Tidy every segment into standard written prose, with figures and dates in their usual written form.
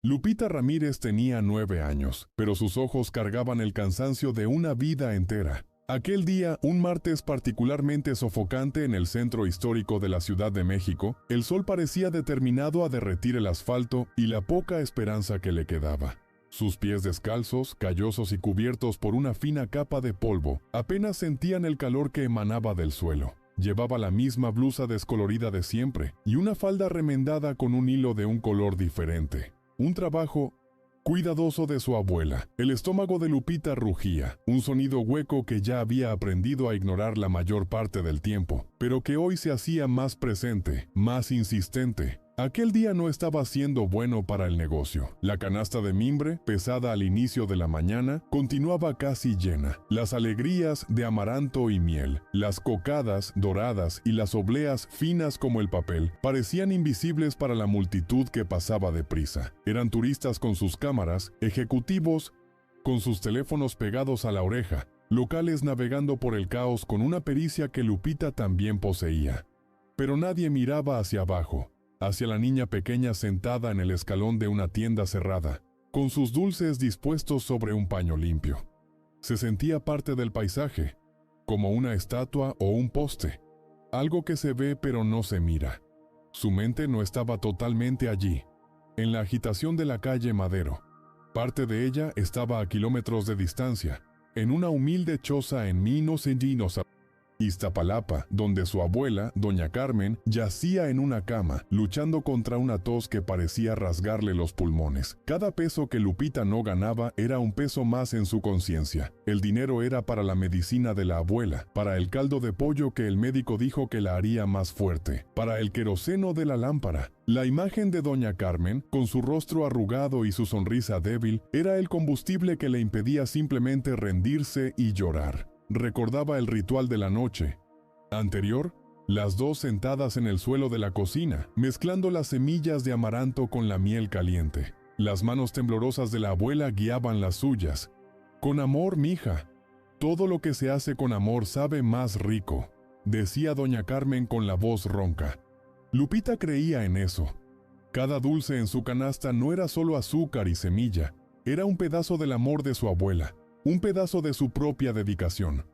Lupita Ramírez tenía 9 años, pero sus ojos cargaban el cansancio de una vida entera. Aquel día, un martes particularmente sofocante en el centro histórico de la Ciudad de México, el sol parecía determinado a derretir el asfalto y la poca esperanza que le quedaba. Sus pies descalzos, callosos y cubiertos por una fina capa de polvo, apenas sentían el calor que emanaba del suelo. Llevaba la misma blusa descolorida de siempre y una falda remendada con un hilo de un color diferente. Un trabajo cuidadoso de su abuela. El estómago de Lupita rugía, un sonido hueco que ya había aprendido a ignorar la mayor parte del tiempo, pero que hoy se hacía más presente, más insistente. Aquel día no estaba siendo bueno para el negocio. La canasta de mimbre, pesada al inicio de la mañana, continuaba casi llena. Las alegrías de amaranto y miel, las cocadas doradas y las obleas finas como el papel, parecían invisibles para la multitud que pasaba deprisa. Eran turistas con sus cámaras, ejecutivos con sus teléfonos pegados a la oreja, locales navegando por el caos con una pericia que Lupita también poseía. Pero nadie miraba hacia abajo, hacia la niña pequeña sentada en el escalón de una tienda cerrada, con sus dulces dispuestos sobre un paño limpio. Se sentía parte del paisaje, como una estatua o un poste, algo que se ve pero no se mira. Su mente no estaba totalmente allí, en la agitación de la calle Madero. Parte de ella estaba a kilómetros de distancia, en una humilde choza en Iztapalapa, donde su abuela, doña Carmen, yacía en una cama, luchando contra una tos que parecía rasgarle los pulmones. Cada peso que Lupita no ganaba era un peso más en su conciencia. El dinero era para la medicina de la abuela, para el caldo de pollo que el médico dijo que la haría más fuerte, para el queroseno de la lámpara. La imagen de doña Carmen, con su rostro arrugado y su sonrisa débil, era el combustible que le impedía simplemente rendirse y llorar. Recordaba el ritual de la noche anterior, las dos sentadas en el suelo de la cocina, mezclando las semillas de amaranto con la miel caliente. Las manos temblorosas de la abuela guiaban las suyas. «Con amor, mija. Todo lo que se hace con amor sabe más rico», decía doña Carmen con la voz ronca. Lupita creía en eso. Cada dulce en su canasta no era solo azúcar y semilla, era un pedazo del amor de su abuela. Un pedazo de su propia dedicación.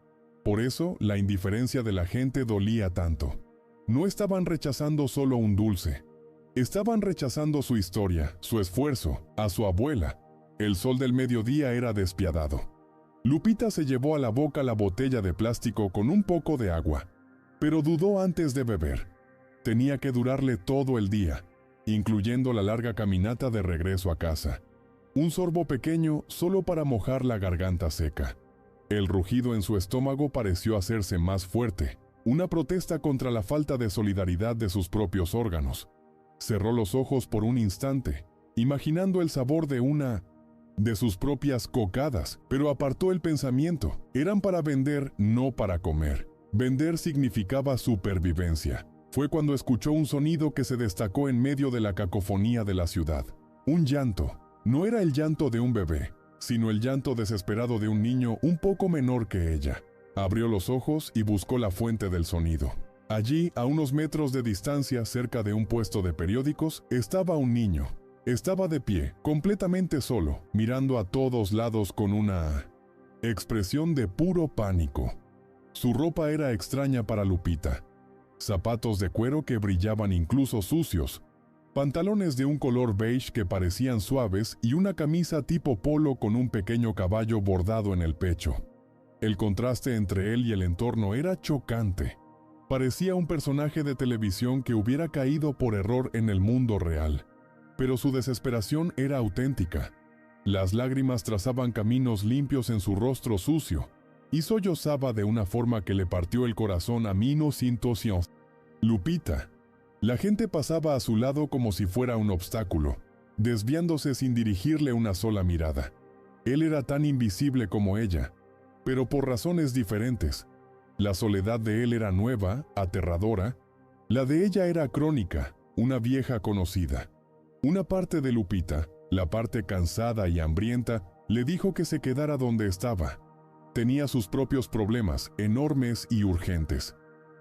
Por eso, la indiferencia de la gente dolía tanto. No estaban rechazando solo un dulce. Estaban rechazando su historia, su esfuerzo, a su abuela. El sol del mediodía era despiadado. Lupita se llevó a la boca la botella de plástico con un poco de agua, pero dudó antes de beber. Tenía que durarle todo el día, incluyendo la larga caminata de regreso a casa. Un sorbo pequeño solo para mojar la garganta seca. El rugido en su estómago pareció hacerse más fuerte, una protesta contra la falta de solidaridad de sus propios órganos. Cerró los ojos por un instante, imaginando el sabor de sus propias cocadas, pero apartó el pensamiento. Eran para vender, no para comer. Vender significaba supervivencia. Fue cuando escuchó un sonido que se destacó en medio de la cacofonía de la ciudad. Un llanto. No era el llanto de un bebé, sino el llanto desesperado de un niño un poco menor que ella. Abrió los ojos y buscó la fuente del sonido. Allí, a unos metros de distancia, cerca de un puesto de periódicos, estaba un niño. Estaba de pie, completamente solo, mirando a todos lados con una expresión de puro pánico. Su ropa era extraña para Lupita. Zapatos de cuero que brillaban incluso sucios, pantalones de un color beige que parecían suaves y una camisa tipo polo con un pequeño caballo bordado en el pecho. El contraste entre él y el entorno era chocante. Parecía un personaje de televisión que hubiera caído por error en el mundo real. Pero su desesperación era auténtica. Las lágrimas trazaban caminos limpios en su rostro sucio, y sollozaba de una forma que le partió el corazón a Lupita. La gente pasaba a su lado como si fuera un obstáculo, desviándose sin dirigirle una sola mirada. Él era tan invisible como ella, pero por razones diferentes. La soledad de él era nueva, aterradora. La de ella era crónica, una vieja conocida. Una parte de Lupita, la parte cansada y hambrienta, le dijo que se quedara donde estaba. Tenía sus propios problemas, enormes y urgentes.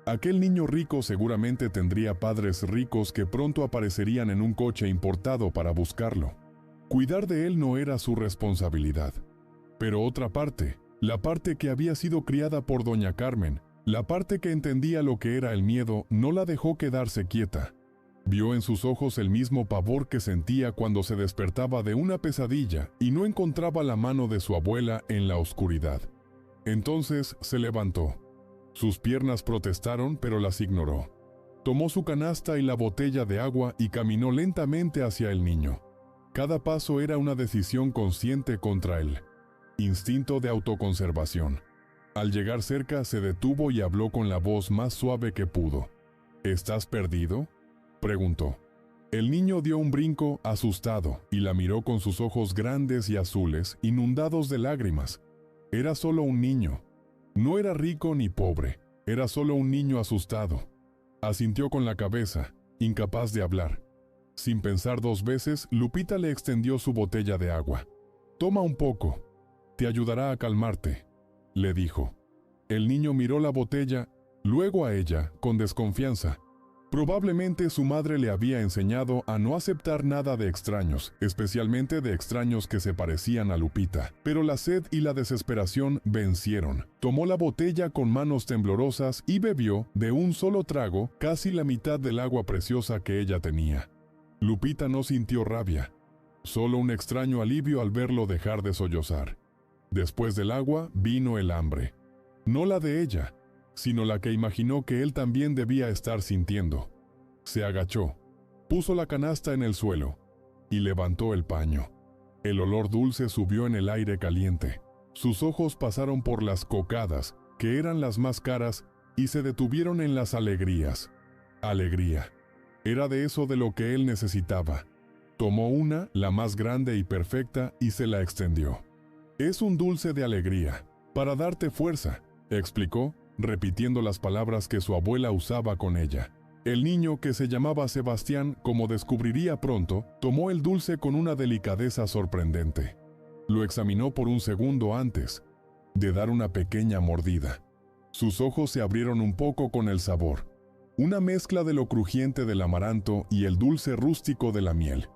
Aquel niño rico seguramente tendría padres ricos que pronto aparecerían en un coche importado para buscarlo. Cuidar de él no era su responsabilidad. Pero otra parte, la parte que había sido criada por doña Carmen, la parte que entendía lo que era el miedo, no la dejó quedarse quieta. Vio en sus ojos el mismo pavor que sentía cuando se despertaba de una pesadilla y no encontraba la mano de su abuela en la oscuridad. Entonces se levantó. Sus piernas protestaron, pero las ignoró. Tomó su canasta y la botella de agua y caminó lentamente hacia el niño. Cada paso era una decisión consciente contra él. Instinto de autoconservación. Al llegar cerca se detuvo y habló con la voz más suave que pudo. ¿Estás perdido?, preguntó. El niño dio un brinco, asustado, y la miró con sus ojos grandes y azules, inundados de lágrimas. Era solo un niño. No era rico ni pobre, era solo un niño asustado. Asintió con la cabeza, incapaz de hablar. Sin pensar dos veces, Lupita le extendió su botella de agua. «Toma un poco. Te ayudará a calmarte», le dijo. El niño miró la botella, luego a ella, con desconfianza. Probablemente su madre le había enseñado a no aceptar nada de extraños, especialmente de extraños que se parecían a Lupita. Pero la sed y la desesperación vencieron. Tomó la botella con manos temblorosas y bebió, de un solo trago, casi la mitad del agua preciosa que ella tenía. Lupita no sintió rabia, solo un extraño alivio al verlo dejar de sollozar. Después del agua vino el hambre. No la de ella, sino la que imaginó que él también debía estar sintiendo. Se agachó, puso la canasta en el suelo y levantó el paño. El olor dulce subió en el aire caliente. Sus ojos pasaron por las cocadas, que eran las más caras, y se detuvieron en las alegrías. Alegría. Era de eso de lo que él necesitaba. Tomó una, la más grande y perfecta, y se la extendió. «Es un dulce de alegría, para darte fuerza», explicó, repitiendo las palabras que su abuela usaba con ella. El niño, que se llamaba Sebastián, como descubriría pronto, tomó el dulce con una delicadeza sorprendente. Lo examinó por un segundo antes de dar una pequeña mordida. Sus ojos se abrieron un poco con el sabor, una mezcla de lo crujiente del amaranto y el dulce rústico de la miel.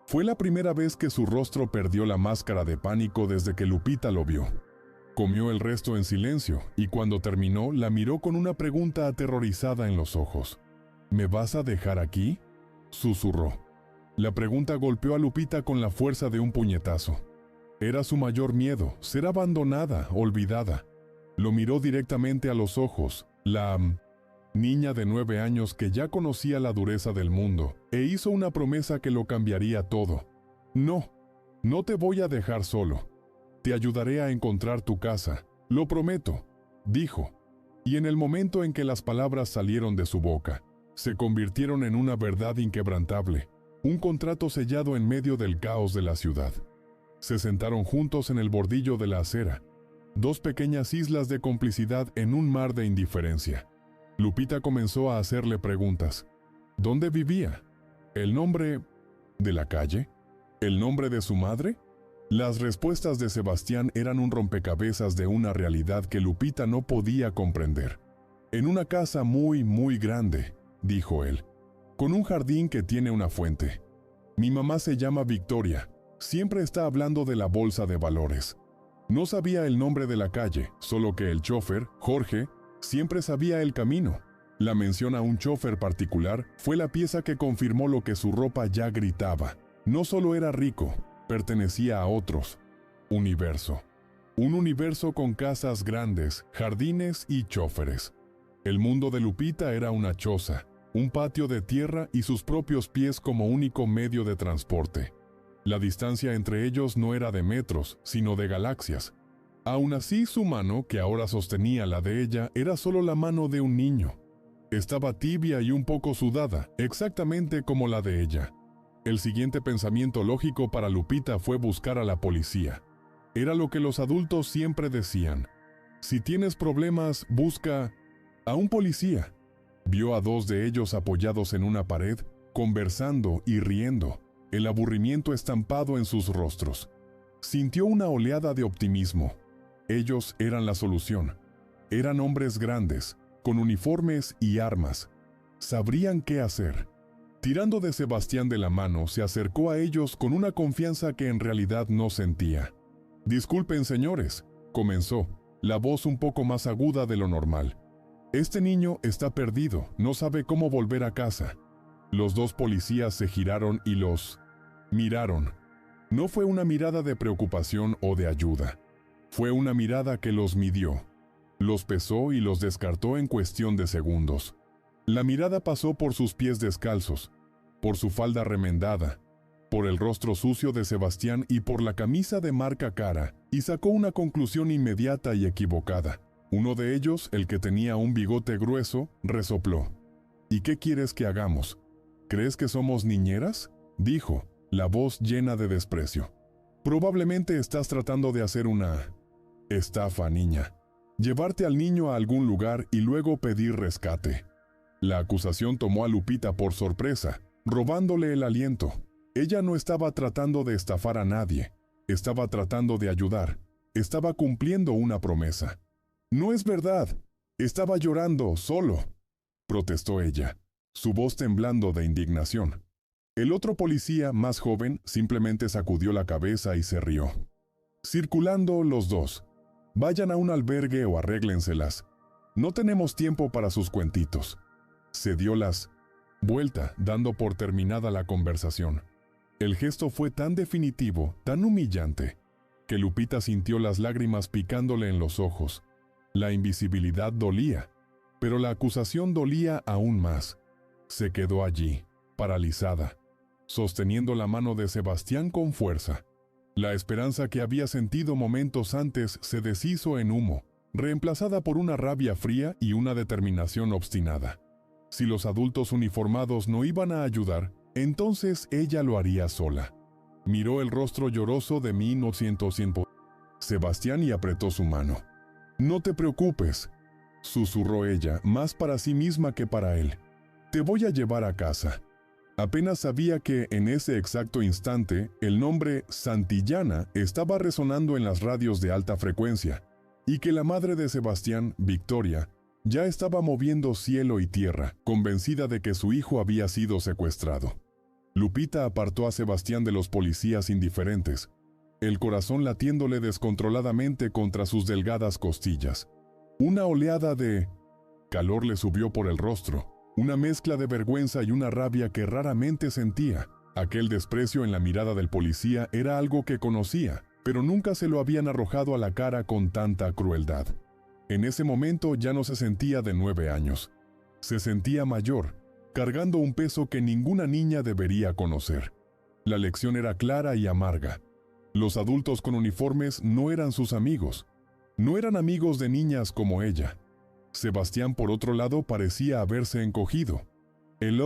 Fue la primera vez que su rostro perdió la máscara de pánico desde que Lupita lo vio. Comió el resto en silencio, y cuando terminó, la miró con una pregunta aterrorizada en los ojos. «¿Me vas a dejar aquí?», susurró. La pregunta golpeó a Lupita con la fuerza de un puñetazo. Era su mayor miedo, ser abandonada, olvidada. Lo miró directamente a los ojos, la niña de 9 años que ya conocía la dureza del mundo, e hizo una promesa que lo cambiaría todo. «No, no te voy a dejar solo. Te ayudaré a encontrar tu casa, lo prometo», dijo. Y en el momento en que las palabras salieron de su boca, se convirtieron en una verdad inquebrantable, un contrato sellado en medio del caos de la ciudad. Se sentaron juntos en el bordillo de la acera, dos pequeñas islas de complicidad en un mar de indiferencia. Lupita comenzó a hacerle preguntas. ¿Dónde vivía? ¿El nombre de la calle? ¿El nombre de su madre? Las respuestas de Sebastián eran un rompecabezas de una realidad que Lupita no podía comprender. «En una casa muy, muy grande», dijo él, «con un jardín que tiene una fuente. Mi mamá se llama Victoria, siempre está hablando de la bolsa de valores». No sabía el nombre de la calle, solo que el chofer, Jorge, siempre sabía el camino. La mención a un chofer particular fue la pieza que confirmó lo que su ropa ya gritaba. No solo era rico, pertenecía a otros universo. Un universo con casas grandes, jardines y choferes. El mundo de Lupita era una choza, un patio de tierra y sus propios pies como único medio de transporte. La distancia entre ellos no era de metros, sino de galaxias. Aún así, su mano, que ahora sostenía la de ella, era solo la mano de un niño. Estaba tibia y un poco sudada, exactamente como la de ella. El siguiente pensamiento lógico para Lupita fue buscar a la policía. Era lo que los adultos siempre decían. Si tienes problemas, busca a un policía. Vio a dos de ellos apoyados en una pared, conversando y riendo, el aburrimiento estampado en sus rostros. Sintió una oleada de optimismo. Ellos eran la solución. Eran hombres grandes, con uniformes y armas. Sabrían qué hacer. Tirando de Sebastián de la mano, se acercó a ellos con una confianza que en realidad no sentía. «Disculpen, señores», comenzó, la voz un poco más aguda de lo normal. «Este niño está perdido, no sabe cómo volver a casa». Los dos policías se giraron y los miraron. No fue una mirada de preocupación o de ayuda. Fue una mirada que los midió. Los pesó y los descartó en cuestión de segundos. La mirada pasó por sus pies descalzos, por su falda remendada, por el rostro sucio de Sebastián y por la camisa de marca cara, y sacó una conclusión inmediata y equivocada. Uno de ellos, el que tenía un bigote grueso, resopló. «¿Y qué quieres que hagamos? ¿Crees que somos niñeras?», dijo, la voz llena de desprecio. «Probablemente estás tratando de hacer una estafa, niña. Llevarte al niño a algún lugar y luego pedir rescate». La acusación tomó a Lupita por sorpresa, robándole el aliento. Ella no estaba tratando de estafar a nadie, estaba tratando de ayudar, estaba cumpliendo una promesa. «No es verdad, estaba llorando, solo», protestó ella, su voz temblando de indignación. El otro policía, más joven, simplemente sacudió la cabeza y se rió. «Circulando los dos. Vayan a un albergue o arréglenselas. No tenemos tiempo para sus cuentitos». Se dio las vuelta, dando por terminada la conversación. El gesto fue tan definitivo, tan humillante, que Lupita sintió las lágrimas picándole en los ojos. La invisibilidad dolía, pero la acusación dolía aún más. Se quedó allí, paralizada, sosteniendo la mano de Sebastián con fuerza. La esperanza que había sentido momentos antes se deshizo en humo, reemplazada por una rabia fría y una determinación obstinada. Si los adultos uniformados no iban a ayudar, entonces ella lo haría sola. Miró el rostro lloroso de 1900 Sebastián y apretó su mano. «No te preocupes», susurró ella, más para sí misma que para él. «Te voy a llevar a casa». Apenas sabía que, en ese exacto instante, el nombre Santillana estaba resonando en las radios de alta frecuencia, y que la madre de Sebastián, Victoria, ya estaba moviendo cielo y tierra, convencida de que su hijo había sido secuestrado. Lupita apartó a Sebastián de los policías indiferentes, el corazón latiéndole descontroladamente contra sus delgadas costillas. Una oleada de calor le subió por el rostro, una mezcla de vergüenza y una rabia que raramente sentía. Aquel desprecio en la mirada del policía era algo que conocía, pero nunca se lo habían arrojado a la cara con tanta crueldad. En ese momento ya no se sentía de 9 años. Se sentía mayor, cargando un peso que ninguna niña debería conocer. La lección era clara y amarga. Los adultos con uniformes no eran sus amigos. No eran amigos de niñas como ella. Sebastián, por otro lado, parecía haberse encogido. El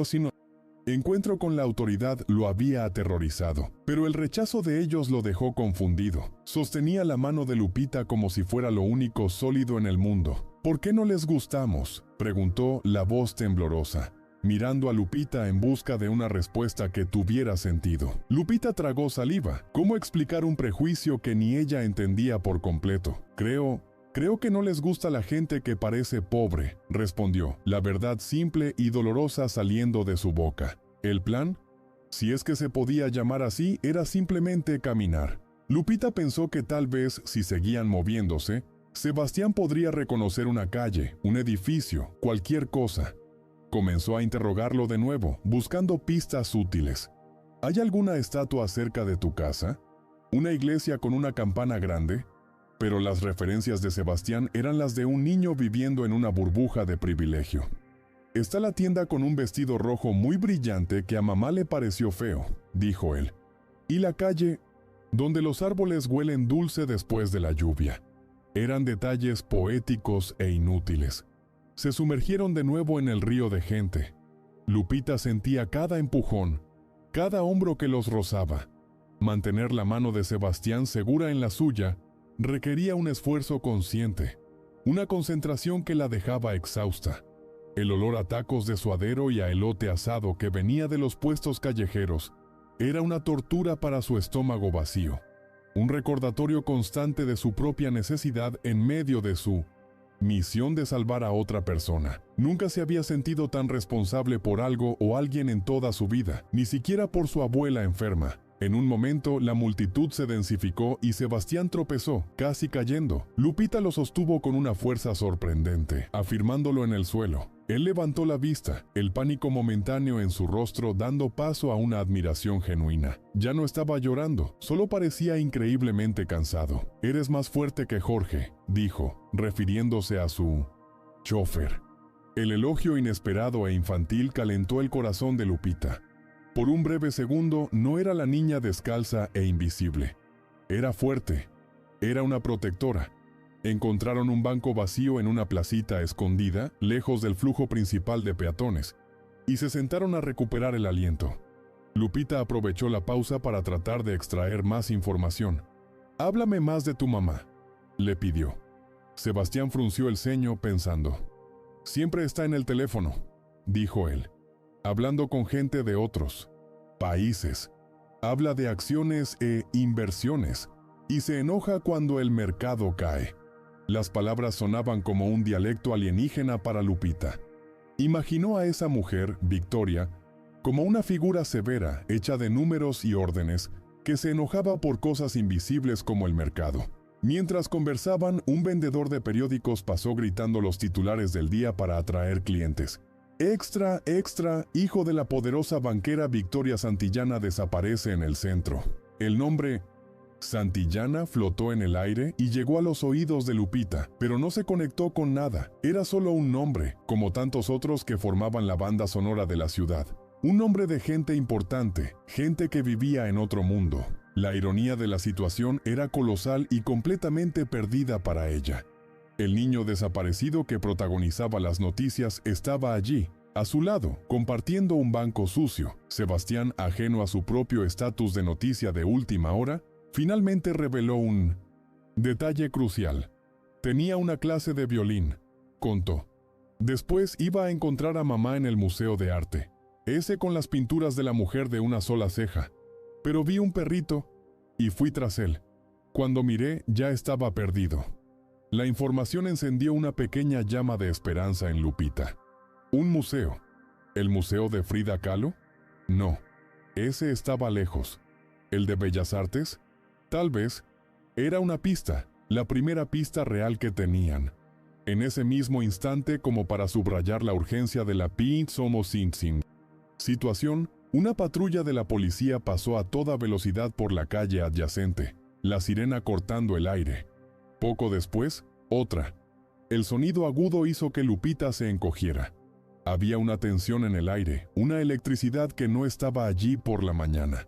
encuentro con la autoridad lo había aterrorizado, pero el rechazo de ellos lo dejó confundido. Sostenía la mano de Lupita como si fuera lo único sólido en el mundo. «¿Por qué no les gustamos?», preguntó la voz temblorosa, mirando a Lupita en busca de una respuesta que tuviera sentido. Lupita tragó saliva. ¿Cómo explicar un prejuicio que ni ella entendía por completo? Creo que no les gusta la gente que parece pobre», respondió, la verdad simple y dolorosa saliendo de su boca. El plan, si es que se podía llamar así, era simplemente caminar. Lupita pensó que tal vez, si seguían moviéndose, Sebastián podría reconocer una calle, un edificio, cualquier cosa. Comenzó a interrogarlo de nuevo, buscando pistas útiles. «¿Hay alguna estatua cerca de tu casa? ¿Una iglesia con una campana grande?». Pero las referencias de Sebastián eran las de un niño viviendo en una burbuja de privilegio. «Está la tienda con un vestido rojo muy brillante que a mamá le pareció feo», dijo él. «Y la calle, donde los árboles huelen dulce después de la lluvia». Eran detalles poéticos e inútiles. Se sumergieron de nuevo en el río de gente. Lupita sentía cada empujón, cada hombro que los rozaba. Mantener la mano de Sebastián segura en la suya requería un esfuerzo consciente, una concentración que la dejaba exhausta. El olor a tacos de suadero y a elote asado que venía de los puestos callejeros era una tortura para su estómago vacío, un recordatorio constante de su propia necesidad en medio de su Misión de salvar a otra persona. Nunca se había sentido tan responsable por algo o alguien en toda su vida, ni siquiera por su abuela enferma. En un momento, la multitud se densificó y Sebastián tropezó, casi cayendo. Lupita lo sostuvo con una fuerza sorprendente, afirmándolo en el suelo. Él levantó la vista, el pánico momentáneo en su rostro dando paso a una admiración genuina. Ya no estaba llorando, solo parecía increíblemente cansado. «Eres más fuerte que Jorge», dijo, refiriéndose a su chofer. El elogio inesperado e infantil calentó el corazón de Lupita. Por un breve segundo no era la niña descalza e invisible. Era fuerte. Era una protectora. Encontraron un banco vacío en una placita escondida, lejos del flujo principal de peatones, y se sentaron a recuperar el aliento. Lupita aprovechó la pausa para tratar de extraer más información. «Háblame más de tu mamá», le pidió. Sebastián frunció el ceño pensando. «Siempre está en el teléfono», dijo él, «hablando con gente de otros países. Habla de acciones e inversiones, y se enoja cuando el mercado cae». Las palabras sonaban como un dialecto alienígena para Lupita. Imaginó a esa mujer, Victoria, como una figura severa, hecha de números y órdenes, que se enojaba por cosas invisibles como el mercado. Mientras conversaban, un vendedor de periódicos pasó gritando los titulares del día para atraer clientes. «Extra, extra, hijo de la poderosa banquera Victoria Santillana desaparece en el centro». El nombre Santillana flotó en el aire y llegó a los oídos de Lupita, pero no se conectó con nada. Era solo un nombre, como tantos otros que formaban la banda sonora de la ciudad. Un nombre de gente importante, gente que vivía en otro mundo. La ironía de la situación era colosal y completamente perdida para ella. El niño desaparecido que protagonizaba las noticias estaba allí, a su lado, compartiendo un banco sucio. Sebastián, ajeno a su propio estatus de noticia de última hora, finalmente reveló un detalle crucial. Tenía una clase de violín, contó. Después iba a encontrar a mamá en el Museo de Arte, ese con las pinturas de la mujer de una sola ceja. Pero vi un perrito y fui tras él. Cuando miré, ya estaba perdido. La información encendió una pequeña llama de esperanza en Lupita. ¿Un museo? ¿El museo de Frida Kahlo? No, ese estaba lejos. ¿El de Bellas Artes? Tal vez. Era una pista, la primera pista real que tenían. En ese mismo instante, como para subrayar la urgencia de la Somos-Sin situación, una patrulla de la policía pasó a toda velocidad por la calle adyacente, la sirena cortando el aire. Poco después, otra. El sonido agudo hizo que Lupita se encogiera. Había una tensión en el aire, una electricidad que no estaba allí por la mañana.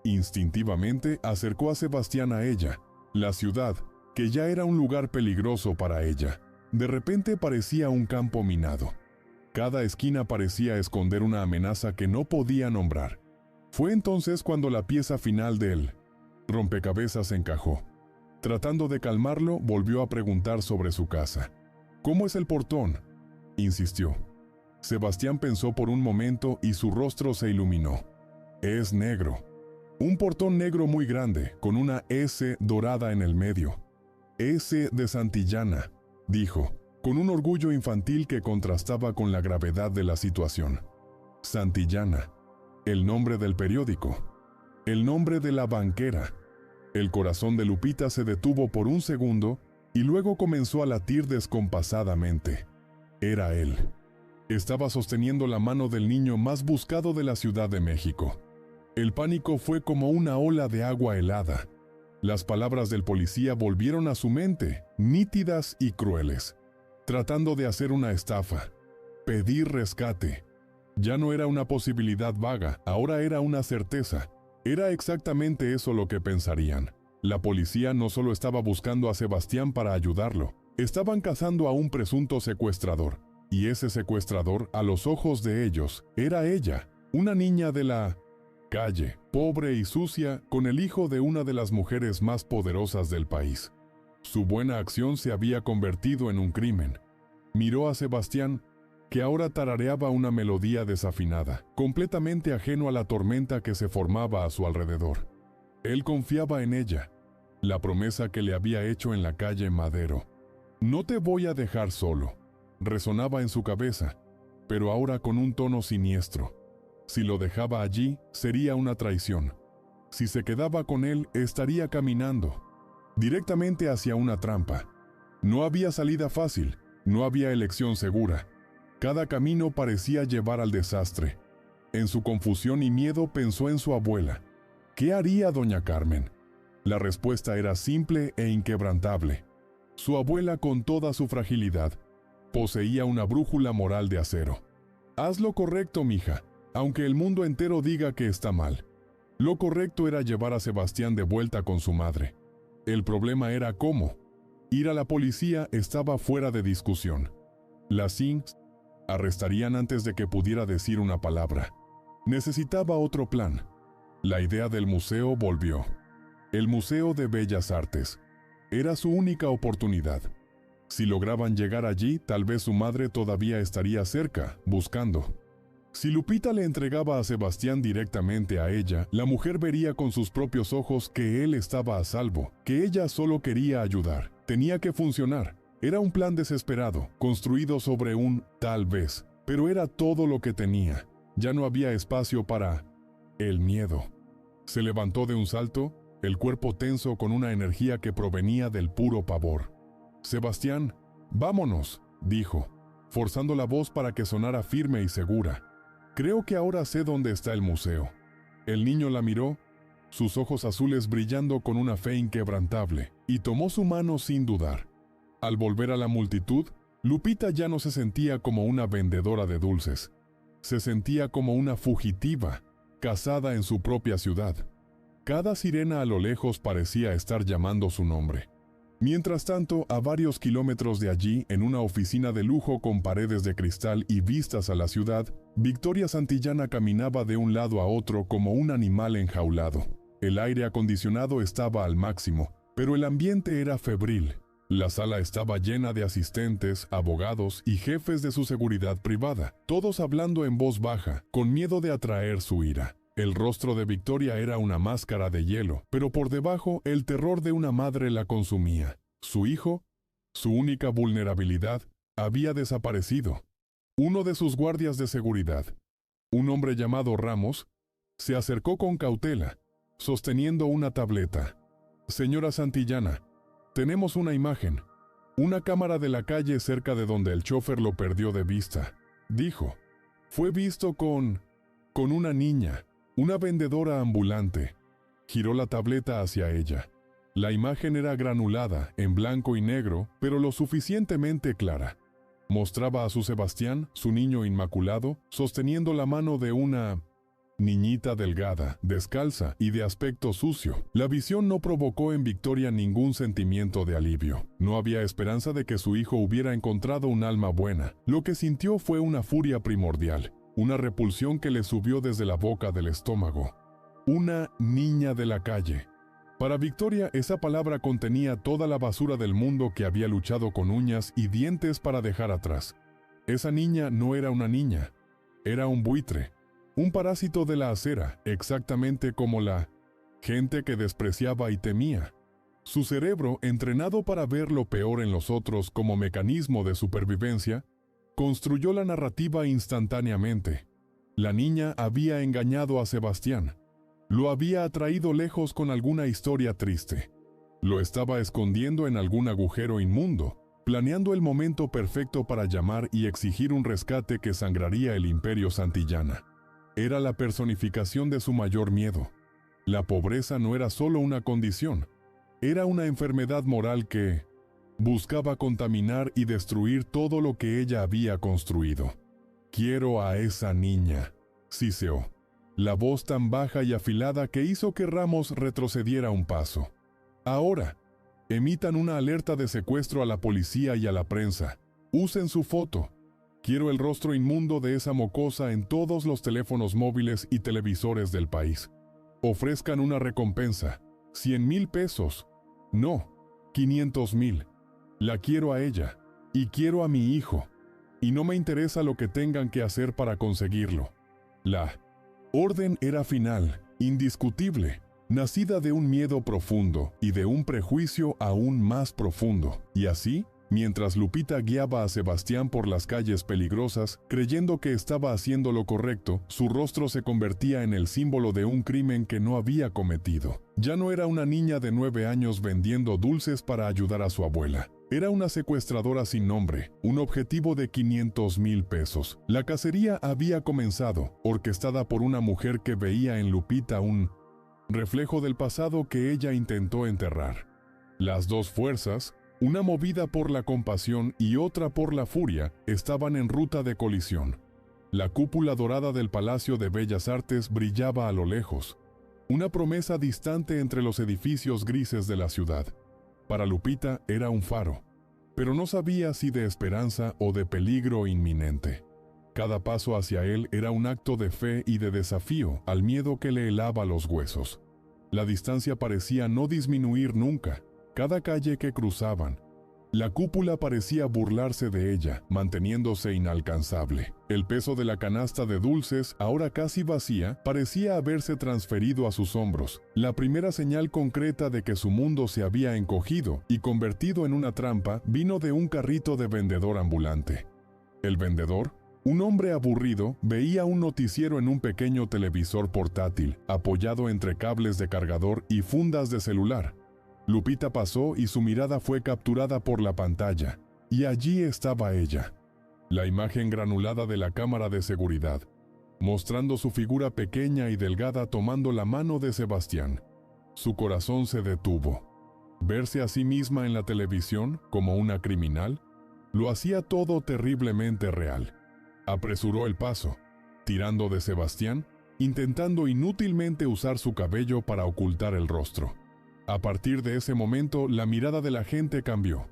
Instintivamente acercó a Sebastián a ella. La ciudad, que ya era un lugar peligroso para ella, de repente parecía un campo minado. Cada esquina parecía esconder una amenaza que no podía nombrar. Fue entonces cuando la pieza final del rompecabezas encajó. Tratando de calmarlo, volvió a preguntar sobre su casa. «¿Cómo es el portón?», insistió. Sebastián pensó por un momento y su rostro se iluminó. «Es negro. Un portón negro muy grande, con una S dorada en el medio. S de Santillana», dijo, con un orgullo infantil que contrastaba con la gravedad de la situación. Santillana, el nombre del periódico, el nombre de la banquera. El corazón de Lupita se detuvo por un segundo y luego comenzó a latir descompasadamente. Era él. Estaba sosteniendo la mano del niño más buscado de la Ciudad de México. El pánico fue como una ola de agua helada. Las palabras del policía volvieron a su mente, nítidas y crueles. Tratando de hacer una estafa. Pedir rescate. Ya no era una posibilidad vaga, ahora era una certeza. Era exactamente eso lo que pensarían. La policía no solo estaba buscando a Sebastián para ayudarlo, estaban cazando a un presunto secuestrador. Y ese secuestrador, a los ojos de ellos, era ella, una niña de la calle, pobre y sucia, con el hijo de una de las mujeres más poderosas del país. Su buena acción se había convertido en un crimen. Miró a Sebastián, que ahora tarareaba una melodía desafinada, completamente ajeno a la tormenta que se formaba a su alrededor. Él confiaba en ella, la promesa que le había hecho en la calle Madero. No te voy a dejar solo, resonaba en su cabeza, pero ahora con un tono siniestro. Si lo dejaba allí, sería una traición. Si se quedaba con él, estaría caminando directamente hacia una trampa. No había salida fácil, no había elección segura. Cada camino parecía llevar al desastre. En su confusión y miedo pensó en su abuela. ¿Qué haría doña Carmen? La respuesta era simple e inquebrantable. Su abuela, con toda su fragilidad, poseía una brújula moral de acero. Haz lo correcto, mija, aunque el mundo entero diga que está mal. Lo correcto era llevar a Sebastián de vuelta con su madre. El problema era cómo. Ir a la policía estaba fuera de discusión. Las Sings arrestarían antes de que pudiera decir una palabra. Necesitaba otro plan. La idea del museo volvió. El Museo de Bellas Artes. Era su única oportunidad. Si lograban llegar allí, tal vez su madre todavía estaría cerca, buscando. Si Lupita le entregaba a Sebastián directamente a ella, la mujer vería con sus propios ojos que él estaba a salvo, que ella solo quería ayudar. Tenía que funcionar. Era un plan desesperado, construido sobre un tal vez, pero era todo lo que tenía. Ya no había espacio para el miedo. Se levantó de un salto, el cuerpo tenso con una energía que provenía del puro pavor. «Sebastián, vámonos», dijo, forzando la voz para que sonara firme y segura. «Creo que ahora sé dónde está el museo». El niño la miró, sus ojos azules brillando con una fe inquebrantable, y tomó su mano sin dudar. Al volver a la multitud, Lupita ya no se sentía como una vendedora de dulces. Se sentía como una fugitiva, casada en su propia ciudad. Cada sirena a lo lejos parecía estar llamando su nombre. Mientras tanto, a varios kilómetros de allí, en una oficina de lujo con paredes de cristal y vistas a la ciudad, Victoria Santillana caminaba de un lado a otro como un animal enjaulado. El aire acondicionado estaba al máximo, pero el ambiente era febril. La sala estaba llena de asistentes, abogados y jefes de su seguridad privada, todos hablando en voz baja, con miedo de atraer su ira. El rostro de Victoria era una máscara de hielo, pero por debajo el terror de una madre la consumía. Su hijo, su única vulnerabilidad, había desaparecido. Uno de sus guardias de seguridad, un hombre llamado Ramos, se acercó con cautela, sosteniendo una tableta. «Señora Santillana, tenemos una imagen, una cámara de la calle cerca de donde el chofer lo perdió de vista», dijo. «Fue visto con una niña, una vendedora ambulante». Giró la tableta hacia ella. La imagen era granulada, en blanco y negro, pero lo suficientemente clara. Mostraba a su Sebastián, su niño inmaculado, sosteniendo la mano de una niñita delgada, descalza y de aspecto sucio. La visión no provocó en Victoria ningún sentimiento de alivio. No había esperanza de que su hijo hubiera encontrado un alma buena. Lo que sintió fue una furia primordial, una repulsión que le subió desde la boca del estómago. Una niña de la calle. Para Victoria, esa palabra contenía toda la basura del mundo que había luchado con uñas y dientes para dejar atrás. Esa niña no era una niña, era un buitre, un parásito de la acera, exactamente como la gente que despreciaba y temía. Su cerebro, entrenado para ver lo peor en los otros como mecanismo de supervivencia, construyó la narrativa instantáneamente. La niña había engañado a Sebastián. Lo había atraído lejos con alguna historia triste. Lo estaba escondiendo en algún agujero inmundo, planeando el momento perfecto para llamar y exigir un rescate que sangraría el imperio Santillana. Era la personificación de su mayor miedo. La pobreza no era solo una condición, era una enfermedad moral que buscaba contaminar y destruir todo lo que ella había construido. «Quiero a esa niña», siseó. La voz tan baja y afilada que hizo que Ramos retrocediera un paso. «Ahora, emitan una alerta de secuestro a la policía y a la prensa. Usen su foto. Quiero el rostro inmundo de esa mocosa en todos los teléfonos móviles y televisores del país. Ofrezcan una recompensa. 100,000 pesos. No, 500,000. La quiero a ella. Y quiero a mi hijo. Y no me interesa lo que tengan que hacer para conseguirlo». La orden era final, indiscutible, nacida de un miedo profundo y de un prejuicio aún más profundo. Y así, Mientras Lupita guiaba a Sebastián por las calles peligrosas, creyendo que estaba haciendo lo correcto, su rostro se convertía en el símbolo de un crimen que no había cometido. Ya no era una niña de 9 años vendiendo dulces para ayudar a su abuela. Era una secuestradora sin nombre, un objetivo de 500,000 pesos. La cacería había comenzado, orquestada por una mujer que veía en Lupita un reflejo del pasado que ella intentó enterrar. Las dos fuerzas, una movida por la compasión y otra por la furia, estaban en ruta de colisión. La cúpula dorada del Palacio de Bellas Artes brillaba a lo lejos, una promesa distante entre los edificios grises de la ciudad. Para Lupita era un faro, pero no sabía si de esperanza o de peligro inminente. Cada paso hacia él era un acto de fe y de desafío al miedo que le helaba los huesos. La distancia parecía no disminuir nunca. Cada calle que cruzaban, la cúpula parecía burlarse de ella, manteniéndose inalcanzable. El peso de la canasta de dulces, ahora casi vacía, parecía haberse transferido a sus hombros. La primera señal concreta de que su mundo se había encogido y convertido en una trampa vino de un carrito de vendedor ambulante. El vendedor, un hombre aburrido, veía un noticiero en un pequeño televisor portátil, apoyado entre cables de cargador y fundas de celular. Lupita pasó y su mirada fue capturada por la pantalla, y allí estaba ella, la imagen granulada de la cámara de seguridad, mostrando su figura pequeña y delgada tomando la mano de Sebastián. Su corazón se detuvo. Verse a sí misma en la televisión como una criminal lo hacía todo terriblemente real. Apresuró el paso, tirando de Sebastián, intentando inútilmente usar su cabello para ocultar el rostro. A partir de ese momento, la mirada de la gente cambió.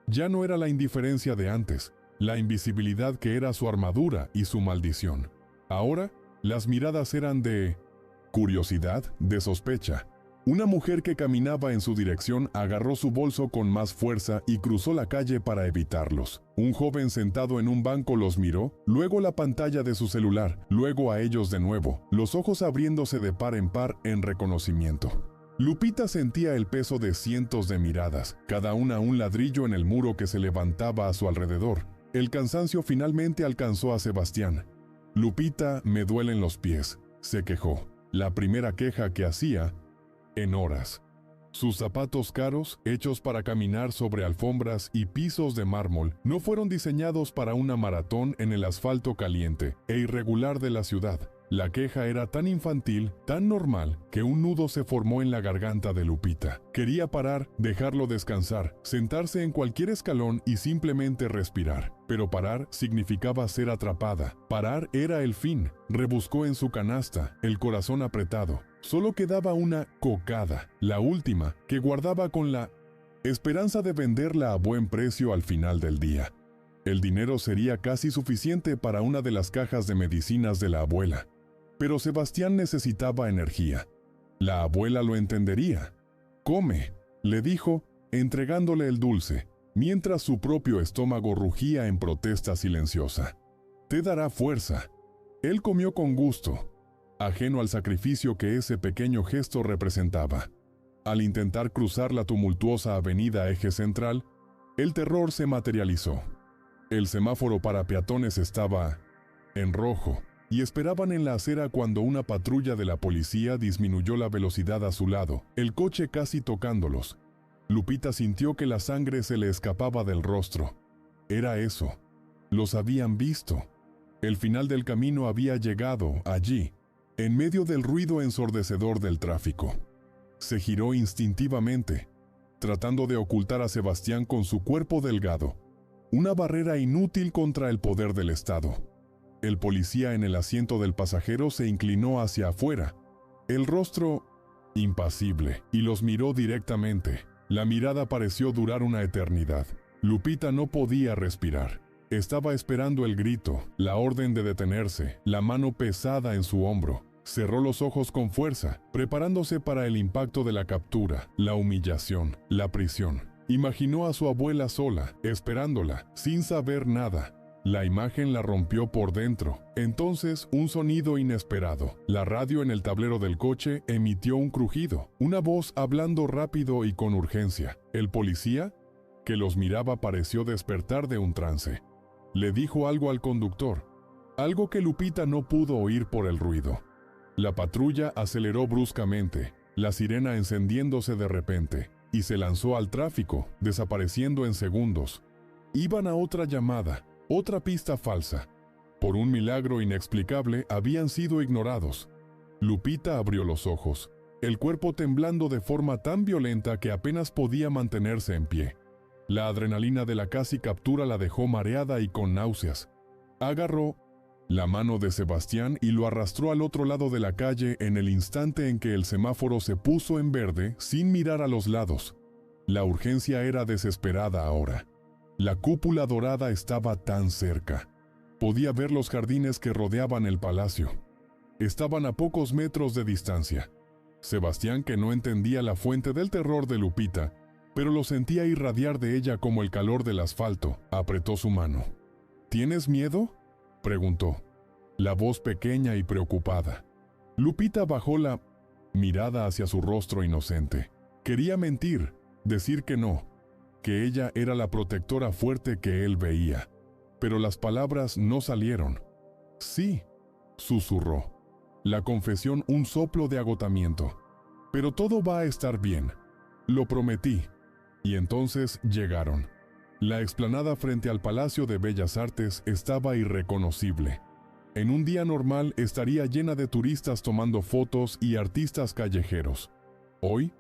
Ya no era la indiferencia de antes, la invisibilidad que era su armadura y su maldición. Ahora, las miradas eran de curiosidad, de sospecha. Una mujer que caminaba en su dirección agarró su bolso con más fuerza y cruzó la calle para evitarlos. Un joven sentado en un banco los miró, luego la pantalla de su celular, luego a ellos de nuevo, los ojos abriéndose de par en reconocimiento. Lupita sentía el peso de cientos de miradas, cada una un ladrillo en el muro que se levantaba a su alrededor. El cansancio finalmente alcanzó a Sebastián. «Lupita, me duelen los pies», se quejó, la primera queja que hacía en horas. Sus zapatos caros, hechos para caminar sobre alfombras y pisos de mármol, no fueron diseñados para una maratón en el asfalto caliente e irregular de la ciudad. La queja era tan infantil, tan normal, que un nudo se formó en la garganta de Lupita. Quería parar, dejarlo descansar, sentarse en cualquier escalón y simplemente respirar. Pero parar significaba ser atrapada. Parar era el fin. Rebuscó en su canasta, el corazón apretado. Solo quedaba una cocada, la última, que guardaba con la esperanza de venderla a buen precio al final del día. El dinero sería casi suficiente para una de las cajas de medicinas de la abuela. Pero Sebastián necesitaba energía. La abuela lo entendería. «Come», le dijo, entregándole el dulce, mientras su propio estómago rugía en protesta silenciosa. «Te dará fuerza». Él comió con gusto, ajeno al sacrificio que ese pequeño gesto representaba. Al intentar cruzar la tumultuosa avenida Eje Central, el terror se materializó. El semáforo para peatones estaba en rojo, y esperaban en la acera cuando una patrulla de la policía disminuyó la velocidad a su lado, el coche casi tocándolos. Lupita sintió que la sangre se le escapaba del rostro. Era eso. Los habían visto. El final del camino había llegado allí, en medio del ruido ensordecedor del tráfico. Se giró instintivamente, tratando de ocultar a Sebastián con su cuerpo delgado, una barrera inútil contra el poder del Estado. El policía en el asiento del pasajero se inclinó hacia afuera, el rostro impasible, y los miró directamente. La mirada pareció durar una eternidad. Lupita no podía respirar. Estaba esperando el grito, la orden de detenerse, la mano pesada en su hombro. Cerró los ojos con fuerza, preparándose para el impacto de la captura, la humillación, la prisión. Imaginó a su abuela sola, esperándola, sin saber nada. La imagen la rompió por dentro. Entonces, un sonido inesperado. La radio en el tablero del coche emitió un crujido. Una voz hablando rápido y con urgencia. El policía que los miraba pareció despertar de un trance. Le dijo algo al conductor, algo que Lupita no pudo oír por el ruido. La patrulla aceleró bruscamente, la sirena encendiéndose de repente, y se lanzó al tráfico, desapareciendo en segundos. Iban a otra llamada, otra pista falsa. Por un milagro inexplicable habían sido ignorados. Lupita abrió los ojos, el cuerpo temblando de forma tan violenta que apenas podía mantenerse en pie. La adrenalina de la casi captura la dejó mareada y con náuseas. Agarró la mano de Sebastián y lo arrastró al otro lado de la calle en el instante en que el semáforo se puso en verde sin mirar a los lados. La urgencia era desesperada ahora. La cúpula dorada estaba tan cerca. Podía ver los jardines que rodeaban el palacio. Estaban a pocos metros de distancia. Sebastián, que no entendía la fuente del terror de Lupita, pero lo sentía irradiar de ella como el calor del asfalto, apretó su mano. ¿Tienes miedo?, preguntó, la voz pequeña y preocupada. Lupita bajó la mirada hacia su rostro inocente. Quería mentir, decir que no, que ella era la protectora fuerte que él veía. Pero las palabras no salieron. Sí, susurró. La confesión un soplo de agotamiento. Pero todo va a estar bien. Lo prometí. Y entonces llegaron. La explanada frente al Palacio de Bellas Artes estaba irreconocible. En un día normal estaría llena de turistas tomando fotos y artistas callejeros. Hoy,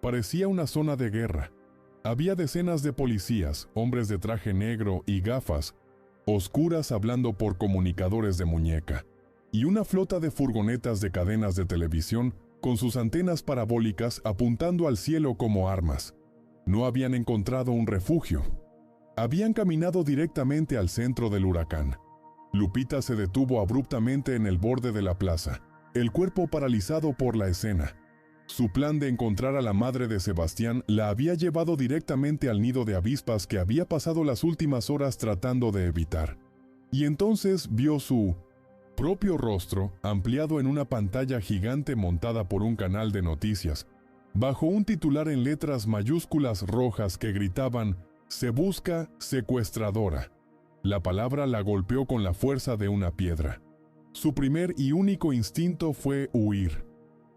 parecía una zona de guerra. Había decenas de policías, hombres de traje negro y gafas, oscuras hablando por comunicadores de muñeca, y una flota de furgonetas de cadenas de televisión con sus antenas parabólicas apuntando al cielo como armas. No habían encontrado un refugio. Habían caminado directamente al centro del huracán. Lupita se detuvo abruptamente en el borde de la plaza, el cuerpo paralizado por la escena. Su plan de encontrar a la madre de Sebastián la había llevado directamente al nido de avispas que había pasado las últimas horas tratando de evitar. Y entonces vio su propio rostro ampliado en una pantalla gigante montada por un canal de noticias, bajo un titular en letras mayúsculas rojas que gritaban: «Se busca secuestradora». La palabra la golpeó con la fuerza de una piedra. Su primer y único instinto fue huir,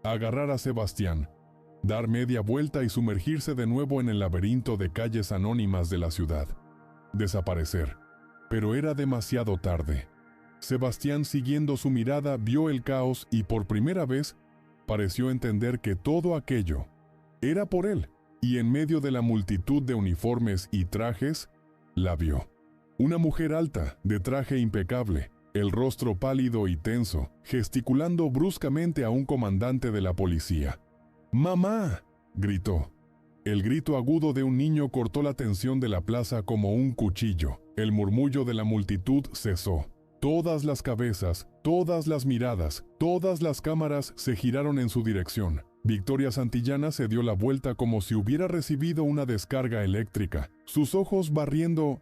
agarrar a Sebastián, dar media vuelta y sumergirse de nuevo en el laberinto de calles anónimas de la ciudad. Desaparecer. Pero era demasiado tarde. Sebastián, siguiendo su mirada, vio el caos y por primera vez pareció entender que todo aquello era por él, y en medio de la multitud de uniformes y trajes, la vio. Una mujer alta, de traje impecable, el rostro pálido y tenso, gesticulando bruscamente a un comandante de la policía. «¡Mamá!», gritó. El grito agudo de un niño cortó la tensión de la plaza como un cuchillo. El murmullo de la multitud cesó. Todas las cabezas, todas las miradas, todas las cámaras se giraron en su dirección. Victoria Santillana se dio la vuelta como si hubiera recibido una descarga eléctrica, sus ojos barriendo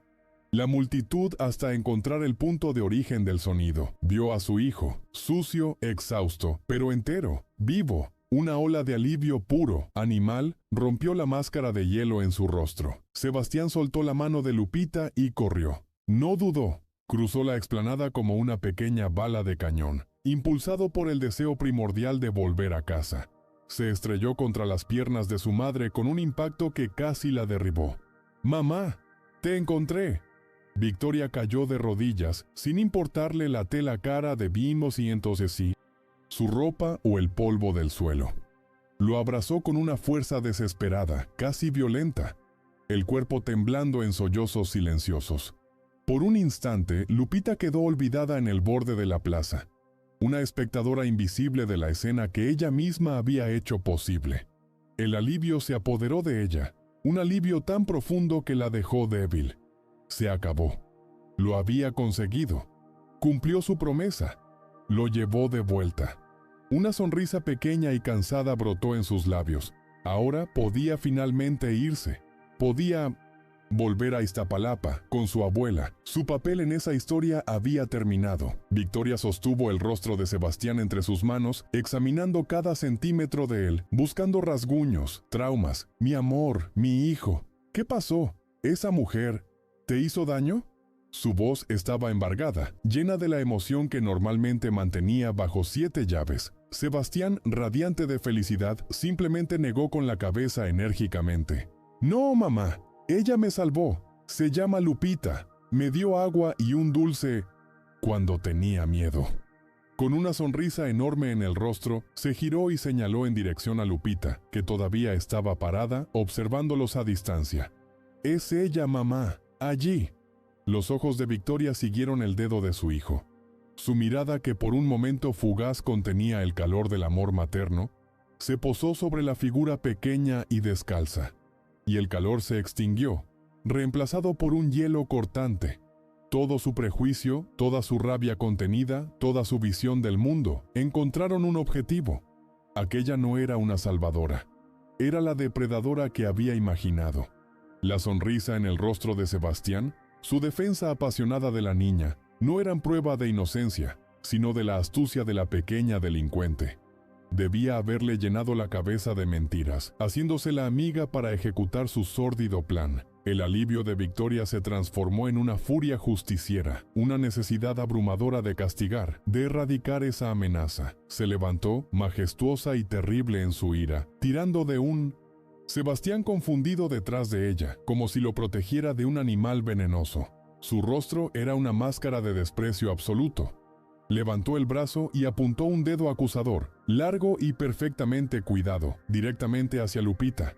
la multitud hasta encontrar el punto de origen del sonido. Vio a su hijo, sucio, exhausto, pero entero, vivo. Una ola de alivio puro, animal, rompió la máscara de hielo en su rostro. Sebastián soltó la mano de Lupita y corrió. No dudó. Cruzó la explanada como una pequeña bala de cañón, impulsado por el deseo primordial de volver a casa. Se estrelló contra las piernas de su madre con un impacto que casi la derribó. «¡Mamá! ¡Te encontré!». Victoria cayó de rodillas, sin importarle la tela cara de Bimbo y entonces sí, su ropa o el polvo del suelo. Lo abrazó con una fuerza desesperada, casi violenta, el cuerpo temblando en sollozos silenciosos. Por un instante, Lupita quedó olvidada en el borde de la plaza, una espectadora invisible de la escena que ella misma había hecho posible. El alivio se apoderó de ella, un alivio tan profundo que la dejó débil. Se acabó. Lo había conseguido. Cumplió su promesa. Lo llevó de vuelta. Una sonrisa pequeña y cansada brotó en sus labios. Ahora podía finalmente irse. Podía volver a Iztapalapa con su abuela. Su papel en esa historia había terminado. Victoria sostuvo el rostro de Sebastián entre sus manos, examinando cada centímetro de él, buscando rasguños, traumas. «Mi amor, mi hijo. ¿Qué pasó? ¿Esa mujer te hizo daño? Su voz estaba embargada, llena de la emoción que normalmente mantenía bajo 7 llaves. Sebastián, radiante de felicidad, simplemente negó con la cabeza enérgicamente. «No, mamá, ella me salvó. Se llama Lupita. Me dio agua y un dulce cuando tenía miedo». Con una sonrisa enorme en el rostro, se giró y señaló en dirección a Lupita, que todavía estaba parada, observándolos a distancia. «Es ella, mamá, allí». Los ojos de Victoria siguieron el dedo de su hijo. Su mirada, que por un momento fugaz contenía el calor del amor materno, se posó sobre la figura pequeña y descalza, y el calor se extinguió, reemplazado por un hielo cortante. Todo su prejuicio, toda su rabia contenida, toda su visión del mundo, encontraron un objetivo. Aquella no era una salvadora, era la depredadora que había imaginado. La sonrisa en el rostro de Sebastián, su defensa apasionada de la niña, no eran prueba de inocencia, sino de la astucia de la pequeña delincuente. Debía haberle llenado la cabeza de mentiras, haciéndose la amiga para ejecutar su sórdido plan. El alivio de Victoria se transformó en una furia justiciera, una necesidad abrumadora de castigar, de erradicar esa amenaza. Se levantó, majestuosa y terrible en su ira, tirando de un Sebastián confundido detrás de ella, como si lo protegiera de un animal venenoso. Su rostro era una máscara de desprecio absoluto. Levantó el brazo y apuntó un dedo acusador, largo y perfectamente cuidado, directamente hacia Lupita.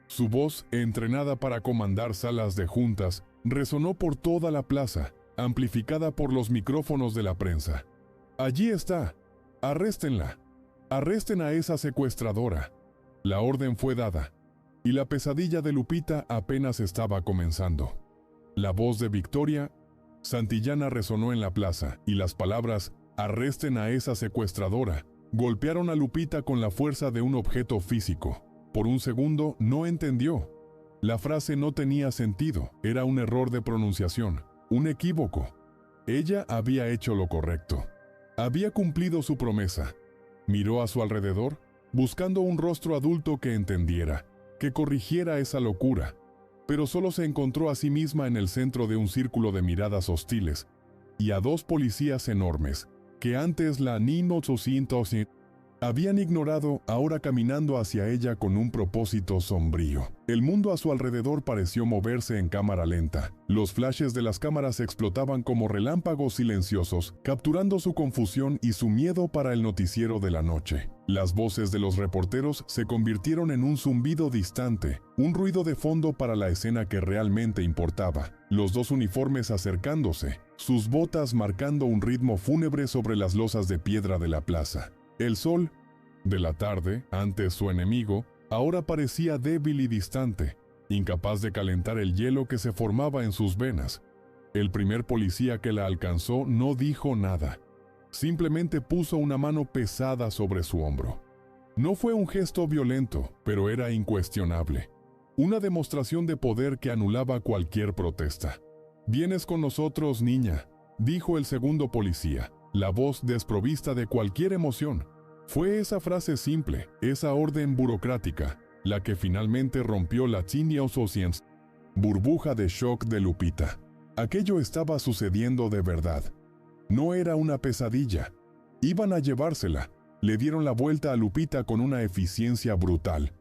Su voz, entrenada para comandar salas de juntas, resonó por toda la plaza, amplificada por los micrófonos de la prensa. «Allí está. Arréstenla. Arresten a esa secuestradora». La orden fue dada, y la pesadilla de Lupita apenas estaba comenzando. La voz de Victoria Santillana resonó en la plaza, y las palabras «arresten a esa secuestradora» golpearon a Lupita con la fuerza de un objeto físico. Por un segundo no entendió. La frase no tenía sentido, era un error de pronunciación, un equívoco. Ella había hecho lo correcto. Había cumplido su promesa. Miró a su alrededor, buscando un rostro adulto que entendiera, que corrigiera esa locura, pero solo se encontró a sí misma en el centro de un círculo de miradas hostiles y a 2 policías enormes, que antes la Nino habían ignorado, ahora caminando hacia ella con un propósito sombrío. El mundo a su alrededor pareció moverse en cámara lenta. Los flashes de las cámaras explotaban como relámpagos silenciosos, capturando su confusión y su miedo para el noticiero de la noche. Las voces de los reporteros se convirtieron en un zumbido distante, un ruido de fondo para la escena que realmente importaba. Los 2 uniformes acercándose, sus botas marcando un ritmo fúnebre sobre las losas de piedra de la plaza. El sol de la tarde, antes su enemigo, ahora parecía débil y distante, incapaz de calentar el hielo que se formaba en sus venas. El primer policía que la alcanzó no dijo nada. Simplemente puso una mano pesada sobre su hombro. No fue un gesto violento, pero era incuestionable. Una demostración de poder que anulaba cualquier protesta. «Vienes con nosotros, niña», dijo el segundo policía, la voz desprovista de cualquier emoción. Fue esa frase simple, esa orden burocrática, la que finalmente rompió la burbuja de shock de Lupita. Aquello estaba sucediendo de verdad. No era una pesadilla. Iban a llevársela. Le dieron la vuelta a Lupita con una eficiencia brutal,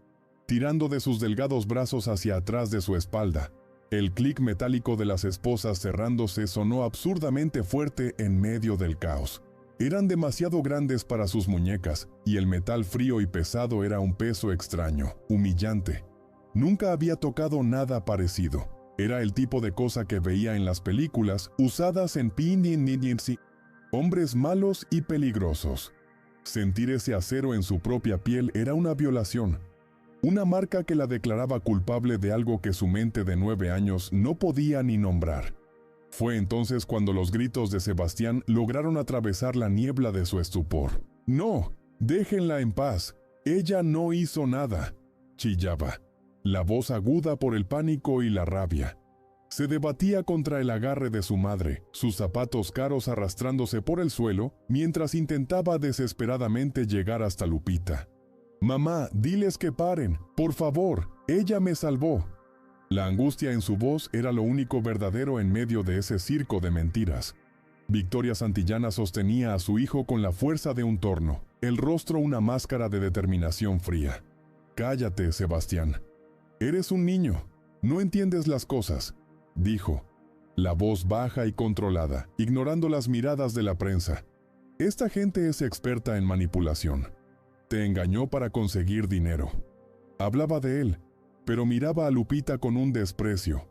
tirando de sus delgados brazos hacia atrás de su espalda. El clic metálico de las esposas cerrándose sonó absurdamente fuerte en medio del caos. Eran demasiado grandes para sus muñecas, y el metal frío y pesado era un peso extraño, humillante. Nunca había tocado nada parecido. Era el tipo de cosa que veía en las películas, usadas en hombres malos y peligrosos. Sentir ese acero en su propia piel era una violación. Una marca que la declaraba culpable de algo que su mente de 9 años no podía ni nombrar. Fue entonces cuando los gritos de Sebastián lograron atravesar la niebla de su estupor. «No, déjenla en paz. Ella no hizo nada», chillaba, la voz aguda por el pánico y la rabia. Se debatía contra el agarre de su madre, sus zapatos caros arrastrándose por el suelo, mientras intentaba desesperadamente llegar hasta Lupita. «Mamá, diles que paren, por favor, ella me salvó». La angustia en su voz era lo único verdadero en medio de ese circo de mentiras. Victoria Santillana sostenía a su hijo con la fuerza de un torno, el rostro una máscara de determinación fría. «Cállate, Sebastián. Eres un niño. No entiendes las cosas», dijo, la voz baja y controlada, ignorando las miradas de la prensa. «Esta gente es experta en manipulación. Te engañó para conseguir dinero». Hablaba de él, pero miraba a Lupita con un desprecio,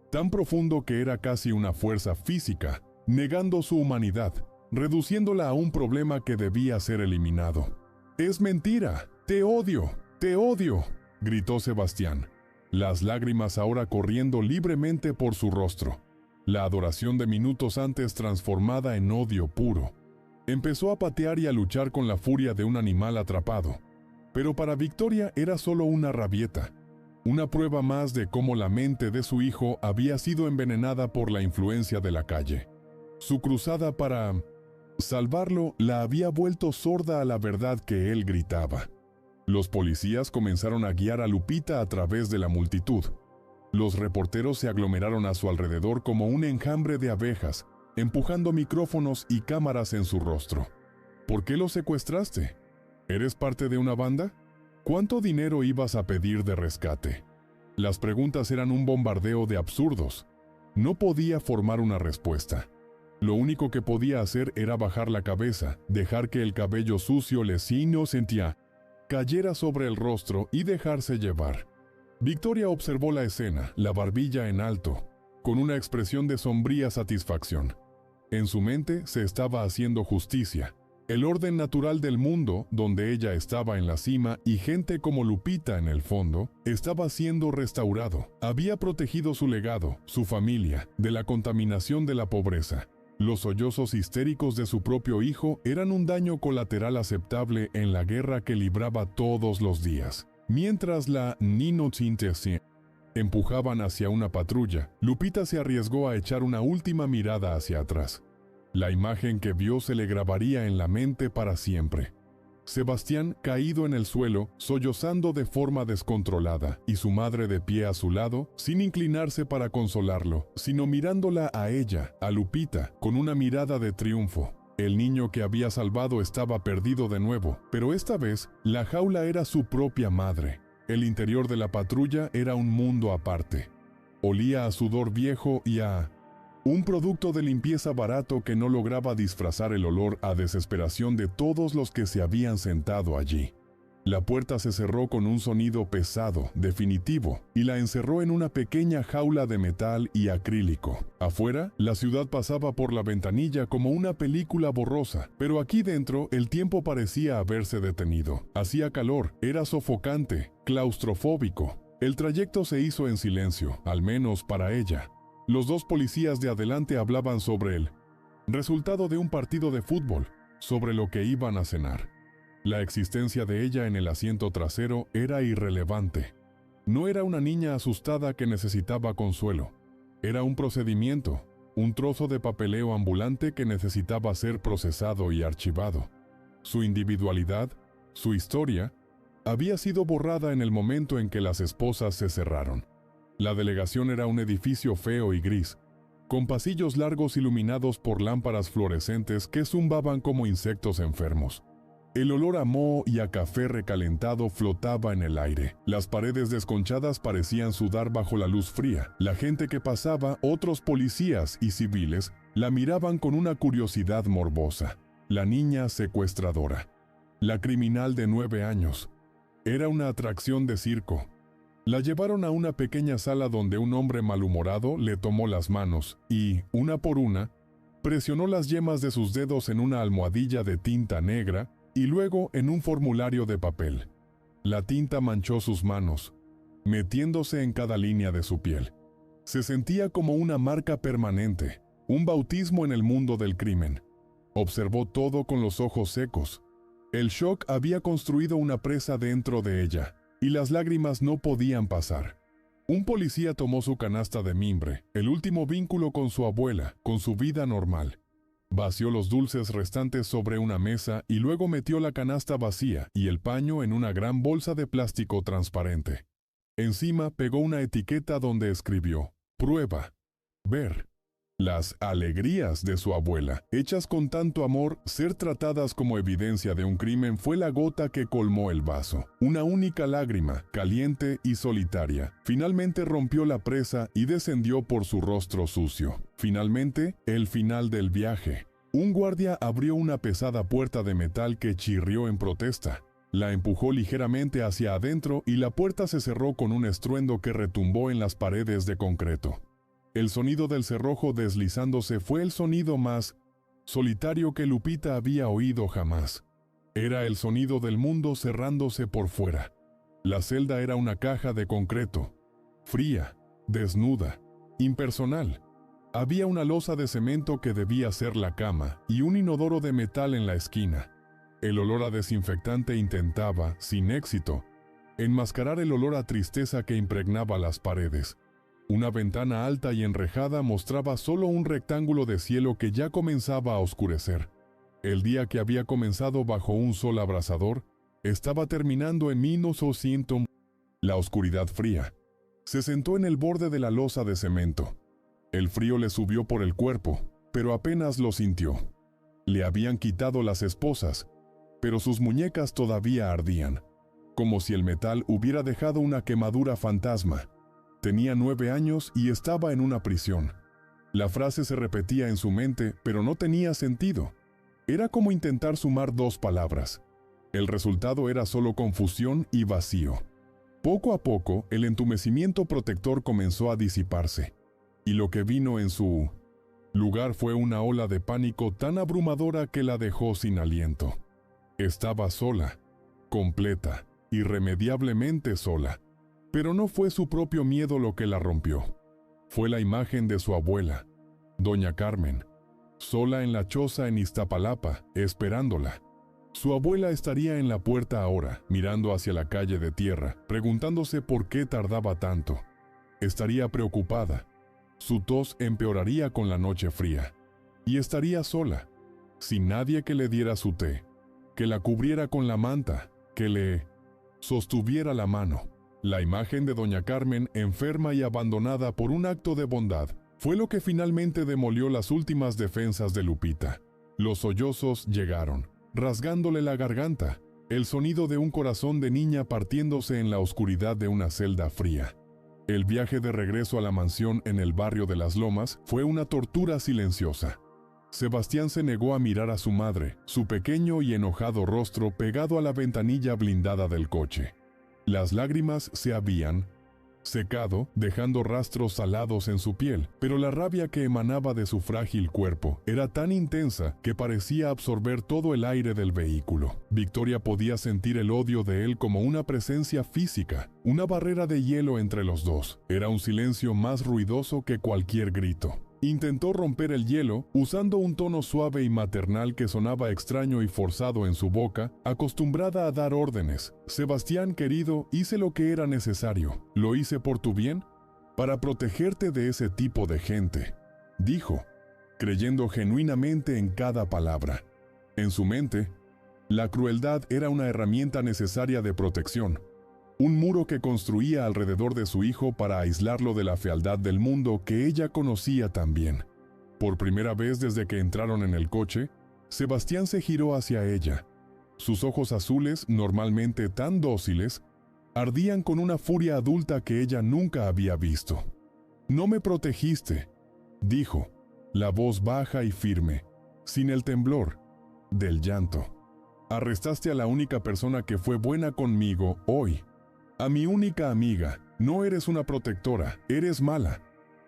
tan profundo que era casi una fuerza física, negando su humanidad, reduciéndola a un problema que debía ser eliminado. «Es mentira. Te odio, gritó Sebastián, las lágrimas ahora corriendo libremente por su rostro, la adoración de minutos antes transformada en odio puro. Empezó a patear y a luchar con la furia de un animal atrapado, pero para Victoria era solo una rabieta, una prueba más de cómo la mente de su hijo había sido envenenada por la influencia de la calle. Su cruzada para salvarlo la había vuelto sorda a la verdad que él gritaba. Los policías comenzaron a guiar a Lupita a través de la multitud. Los reporteros se aglomeraron a su alrededor como un enjambre de abejas, empujando micrófonos y cámaras en su rostro. «¿Por qué lo secuestraste? ¿Eres parte de una banda? ¿Cuánto dinero ibas a pedir de rescate?» Las preguntas eran un bombardeo de absurdos. No podía formar una respuesta. Lo único que podía hacer era bajar la cabeza, dejar que el cabello sucio sentía cayera sobre el rostro y dejarse llevar. Victoria observó la escena, la barbilla en alto, con una expresión de sombría satisfacción. En su mente se estaba haciendo justicia, el orden natural del mundo, donde ella estaba en la cima y gente como Lupita en el fondo, estaba siendo restaurado. Había protegido su legado, su familia, de la contaminación de la pobreza. Los sollozos histéricos de su propio hijo eran un daño colateral aceptable en la guerra que libraba todos los días. Mientras la Ninotsintesia empujaban hacia una patrulla, Lupita se arriesgó a echar una última mirada hacia atrás. La imagen que vio se le grabaría en la mente para siempre. Sebastián caído en el suelo, sollozando de forma descontrolada, y su madre de pie a su lado, sin inclinarse para consolarlo, sino mirándola a ella, a Lupita, con una mirada de triunfo. El niño que había salvado estaba perdido de nuevo, pero esta vez, la jaula era su propia madre. El interior de la patrulla era un mundo aparte. Olía a sudor viejo y a un producto de limpieza barato que no lograba disfrazar el olor a desesperación de todos los que se habían sentado allí. La puerta se cerró con un sonido pesado, definitivo, y la encerró en una pequeña jaula de metal y acrílico. Afuera, la ciudad pasaba por la ventanilla como una película borrosa, pero aquí dentro el tiempo parecía haberse detenido. Hacía calor, era sofocante, claustrofóbico. El trayecto se hizo en silencio, al menos para ella. Los dos policías de adelante hablaban sobre el resultado de un partido de fútbol, sobre lo que iban a cenar. La existencia de ella en el asiento trasero era irrelevante. No era una niña asustada que necesitaba consuelo. Era un procedimiento, un trozo de papeleo ambulante que necesitaba ser procesado y archivado. Su individualidad, su historia, había sido borrada en el momento en que las esposas se cerraron. La delegación era un edificio feo y gris, con pasillos largos iluminados por lámparas fluorescentes que zumbaban como insectos enfermos. El olor a moho y a café recalentado flotaba en el aire. Las paredes desconchadas parecían sudar bajo la luz fría. La gente que pasaba, otros policías y civiles, la miraban con una curiosidad morbosa. La niña secuestradora. La criminal de 9 años. Era una atracción de circo. La llevaron a una pequeña sala donde un hombre malhumorado le tomó las manos y, una por una, presionó las yemas de sus dedos en una almohadilla de tinta negra y luego en un formulario de papel. La tinta manchó sus manos, metiéndose en cada línea de su piel. Se sentía como una marca permanente, un bautismo en el mundo del crimen. Observó todo con los ojos secos. El shock había construido una presa dentro de ella, y las lágrimas no podían pasar. Un policía tomó su canasta de mimbre, el último vínculo con su abuela, con su vida normal. Vació los dulces restantes sobre una mesa y luego metió la canasta vacía y el paño en una gran bolsa de plástico transparente. Encima pegó una etiqueta donde escribió: prueba, ver. Las alegrías de su abuela, hechas con tanto amor, ser tratadas como evidencia de un crimen, fue la gota que colmó el vaso. Una única lágrima, caliente y solitaria, finalmente rompió la presa y descendió por su rostro sucio. Finalmente, el final del viaje. Un guardia abrió una pesada puerta de metal que chirrió en protesta. La empujó ligeramente hacia adentro y la puerta se cerró con un estruendo que retumbó en las paredes de concreto. El sonido del cerrojo deslizándose fue el sonido más solitario que Lupita había oído jamás. Era el sonido del mundo cerrándose por fuera. La celda era una caja de concreto, fría, desnuda, impersonal. Había una losa de cemento que debía ser la cama y un inodoro de metal en la esquina. El olor a desinfectante intentaba, sin éxito, enmascarar el olor a tristeza que impregnaba las paredes. Una ventana alta y enrejada mostraba solo un rectángulo de cielo que ya comenzaba a oscurecer. El día que había comenzado bajo un sol abrasador, estaba terminando en 1900. La oscuridad fría. Se sentó en el borde de la losa de cemento. El frío le subió por el cuerpo, pero apenas lo sintió. Le habían quitado las esposas, pero sus muñecas todavía ardían, como si el metal hubiera dejado una quemadura fantasma. Tenía 9 años y estaba en una prisión. La frase se repetía en su mente, pero no tenía sentido. Era como intentar sumar 2 palabras. El resultado era solo confusión y vacío. Poco a poco, el entumecimiento protector comenzó a disiparse, y lo que vino en su lugar fue una ola de pánico tan abrumadora que la dejó sin aliento. Estaba sola, completa, irremediablemente sola. Pero no fue su propio miedo lo que la rompió. Fue la imagen de su abuela, doña Carmen, sola en la choza en Iztapalapa, esperándola. Su abuela estaría en la puerta ahora, mirando hacia la calle de tierra, preguntándose por qué tardaba tanto. Estaría preocupada. Su tos empeoraría con la noche fría. Y estaría sola, sin nadie que le diera su té, que la cubriera con la manta, que le sostuviera la mano. La imagen de doña Carmen, enferma y abandonada por un acto de bondad, fue lo que finalmente demolió las últimas defensas de Lupita. Los sollozos llegaron, rasgándole la garganta, el sonido de un corazón de niña partiéndose en la oscuridad de una celda fría. El viaje de regreso a la mansión en el barrio de Las Lomas fue una tortura silenciosa. Sebastián se negó a mirar a su madre, su pequeño y enojado rostro pegado a la ventanilla blindada del coche. Las lágrimas se habían secado, dejando rastros salados en su piel, pero la rabia que emanaba de su frágil cuerpo era tan intensa que parecía absorber todo el aire del vehículo. Victoria podía sentir el odio de él como una presencia física, una barrera de hielo entre los dos. Era un silencio más ruidoso que cualquier grito. Intentó romper el hielo usando un tono suave y maternal que sonaba extraño y forzado en su boca, acostumbrada a dar órdenes. Sebastián, querido, hice lo que era necesario. ¿Lo hice por tu bien? Para protegerte de ese tipo de gente, dijo, creyendo genuinamente en cada palabra. En su mente, la crueldad era una herramienta necesaria de protección. Un muro que construía alrededor de su hijo para aislarlo de la fealdad del mundo que ella conocía tan bien. Por primera vez desde que entraron en el coche, Sebastián se giró hacia ella. Sus ojos azules, normalmente tan dóciles, ardían con una furia adulta que ella nunca había visto. «No me protegiste», dijo, la voz baja y firme, sin el temblor del llanto. «Arrestaste a la única persona que fue buena conmigo hoy. A mi única amiga. No eres una protectora, eres mala».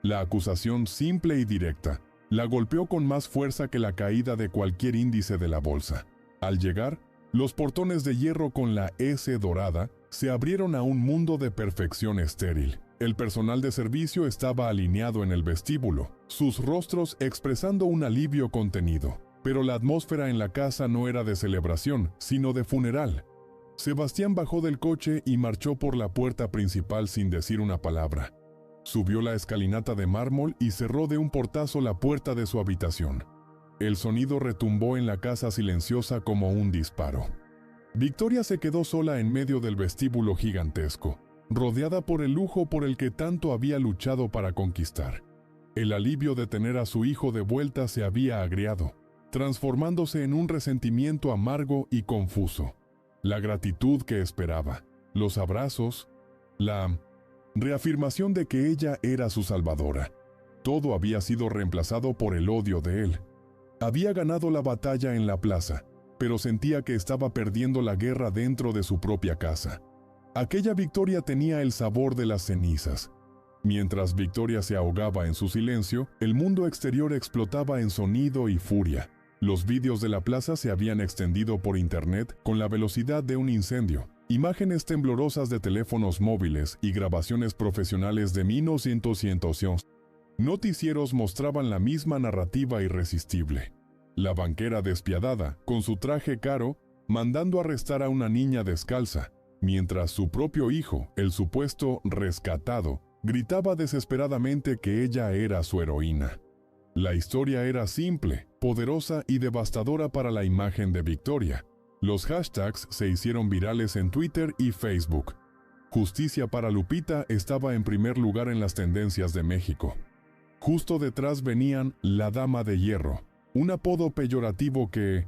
La acusación simple y directa la golpeó con más fuerza que la caída de cualquier índice de la bolsa. Al llegar, los portones de hierro con la S dorada se abrieron a un mundo de perfección estéril. El personal de servicio estaba alineado en el vestíbulo, sus rostros expresando un alivio contenido. Pero la atmósfera en la casa no era de celebración, sino de funeral. Sebastián bajó del coche y marchó por la puerta principal sin decir una palabra. Subió la escalinata de mármol y cerró de un portazo la puerta de su habitación. El sonido retumbó en la casa silenciosa como un disparo. Victoria se quedó sola en medio del vestíbulo gigantesco. rodeada por el lujo por el que tanto había luchado para conquistar. El alivio de tener a su hijo de vuelta se había agriado, transformándose en un resentimiento amargo y confuso. La gratitud que esperaba, los abrazos, la reafirmación de que ella era su salvadora. Todo había sido reemplazado por el odio de él. Había ganado la batalla en la plaza, pero sentía que estaba perdiendo la guerra dentro de su propia casa. Aquella victoria tenía el sabor de las cenizas. Mientras Victoria se ahogaba en su silencio, el mundo exterior explotaba en sonido y furia. Los vídeos de la plaza se habían extendido por internet con la velocidad de un incendio. Imágenes temblorosas de teléfonos móviles y grabaciones profesionales de 1900. Noticieros mostraban la misma narrativa irresistible. La banquera despiadada, con su traje caro, mandando arrestar a una niña descalza, mientras su propio hijo, el supuesto rescatado, gritaba desesperadamente que ella era su heroína. La historia era simple, poderosa y devastadora para la imagen de Victoria. Los hashtags se hicieron virales en Twitter y Facebook. Justicia para Lupita estaba en primer lugar en las tendencias de México. Justo detrás venían La Dama de Hierro, un apodo peyorativo que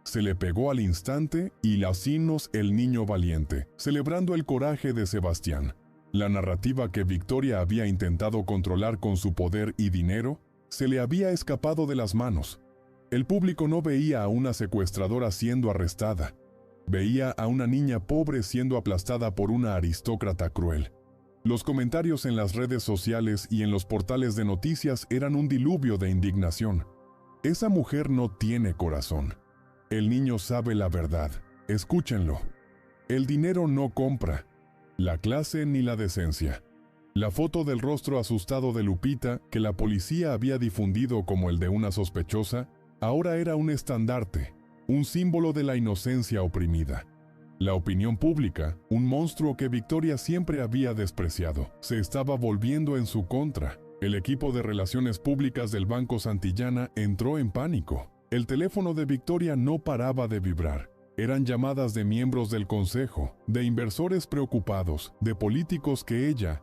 se le pegó al instante, y Lacinos el Niño Valiente, celebrando el coraje de Sebastián. La narrativa que Victoria había intentado controlar con su poder y dinero se le había escapado de las manos. El público no veía a una secuestradora siendo arrestada. Veía a una niña pobre siendo aplastada por una aristócrata cruel. Los comentarios en las redes sociales y en los portales de noticias eran un diluvio de indignación. Esa mujer no tiene corazón. El niño sabe la verdad. Escúchenlo. El dinero no compra la clase ni la decencia. La foto del rostro asustado de Lupita, que la policía había difundido como el de una sospechosa, ahora era un estandarte, un símbolo de la inocencia oprimida. La opinión pública, un monstruo que Victoria siempre había despreciado, se estaba volviendo en su contra. El equipo de relaciones públicas del Banco Santillana entró en pánico. El teléfono de Victoria no paraba de vibrar. Eran llamadas de miembros del consejo, de inversores preocupados, de políticos que ella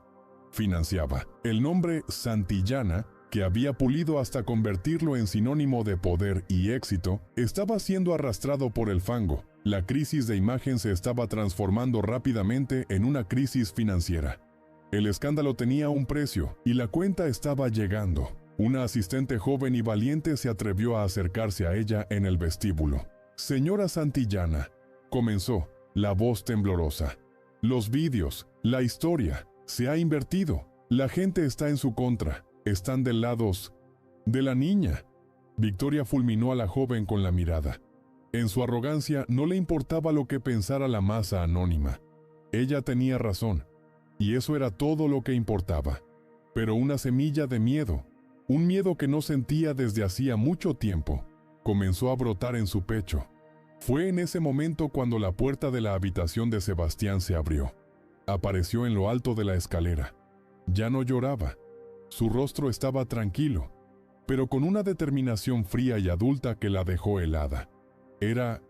financiaba. El nombre Santillana, que había pulido hasta convertirlo en sinónimo de poder y éxito, estaba siendo arrastrado por el fango. La crisis de imagen se estaba transformando rápidamente en una crisis financiera. El escándalo tenía un precio, y la cuenta estaba llegando. Una asistente joven y valiente se atrevió a acercarse a ella en el vestíbulo. «Señora Santillana», comenzó, la voz temblorosa. «Los vídeos, la historia, se ha invertido. La gente está en su contra. Están del lado de la niña». Victoria fulminó a la joven con la mirada. En su arrogancia no le importaba lo que pensara la masa anónima. Ella tenía razón, y eso era todo lo que importaba. Pero una semilla de miedo, un miedo que no sentía desde hacía mucho tiempo, comenzó a brotar en su pecho. Fue en ese momento cuando la puerta de la habitación de Sebastián se abrió. Apareció en lo alto de la escalera. Ya no lloraba. Su rostro estaba tranquilo, pero con una determinación fría y adulta que la dejó helada. Era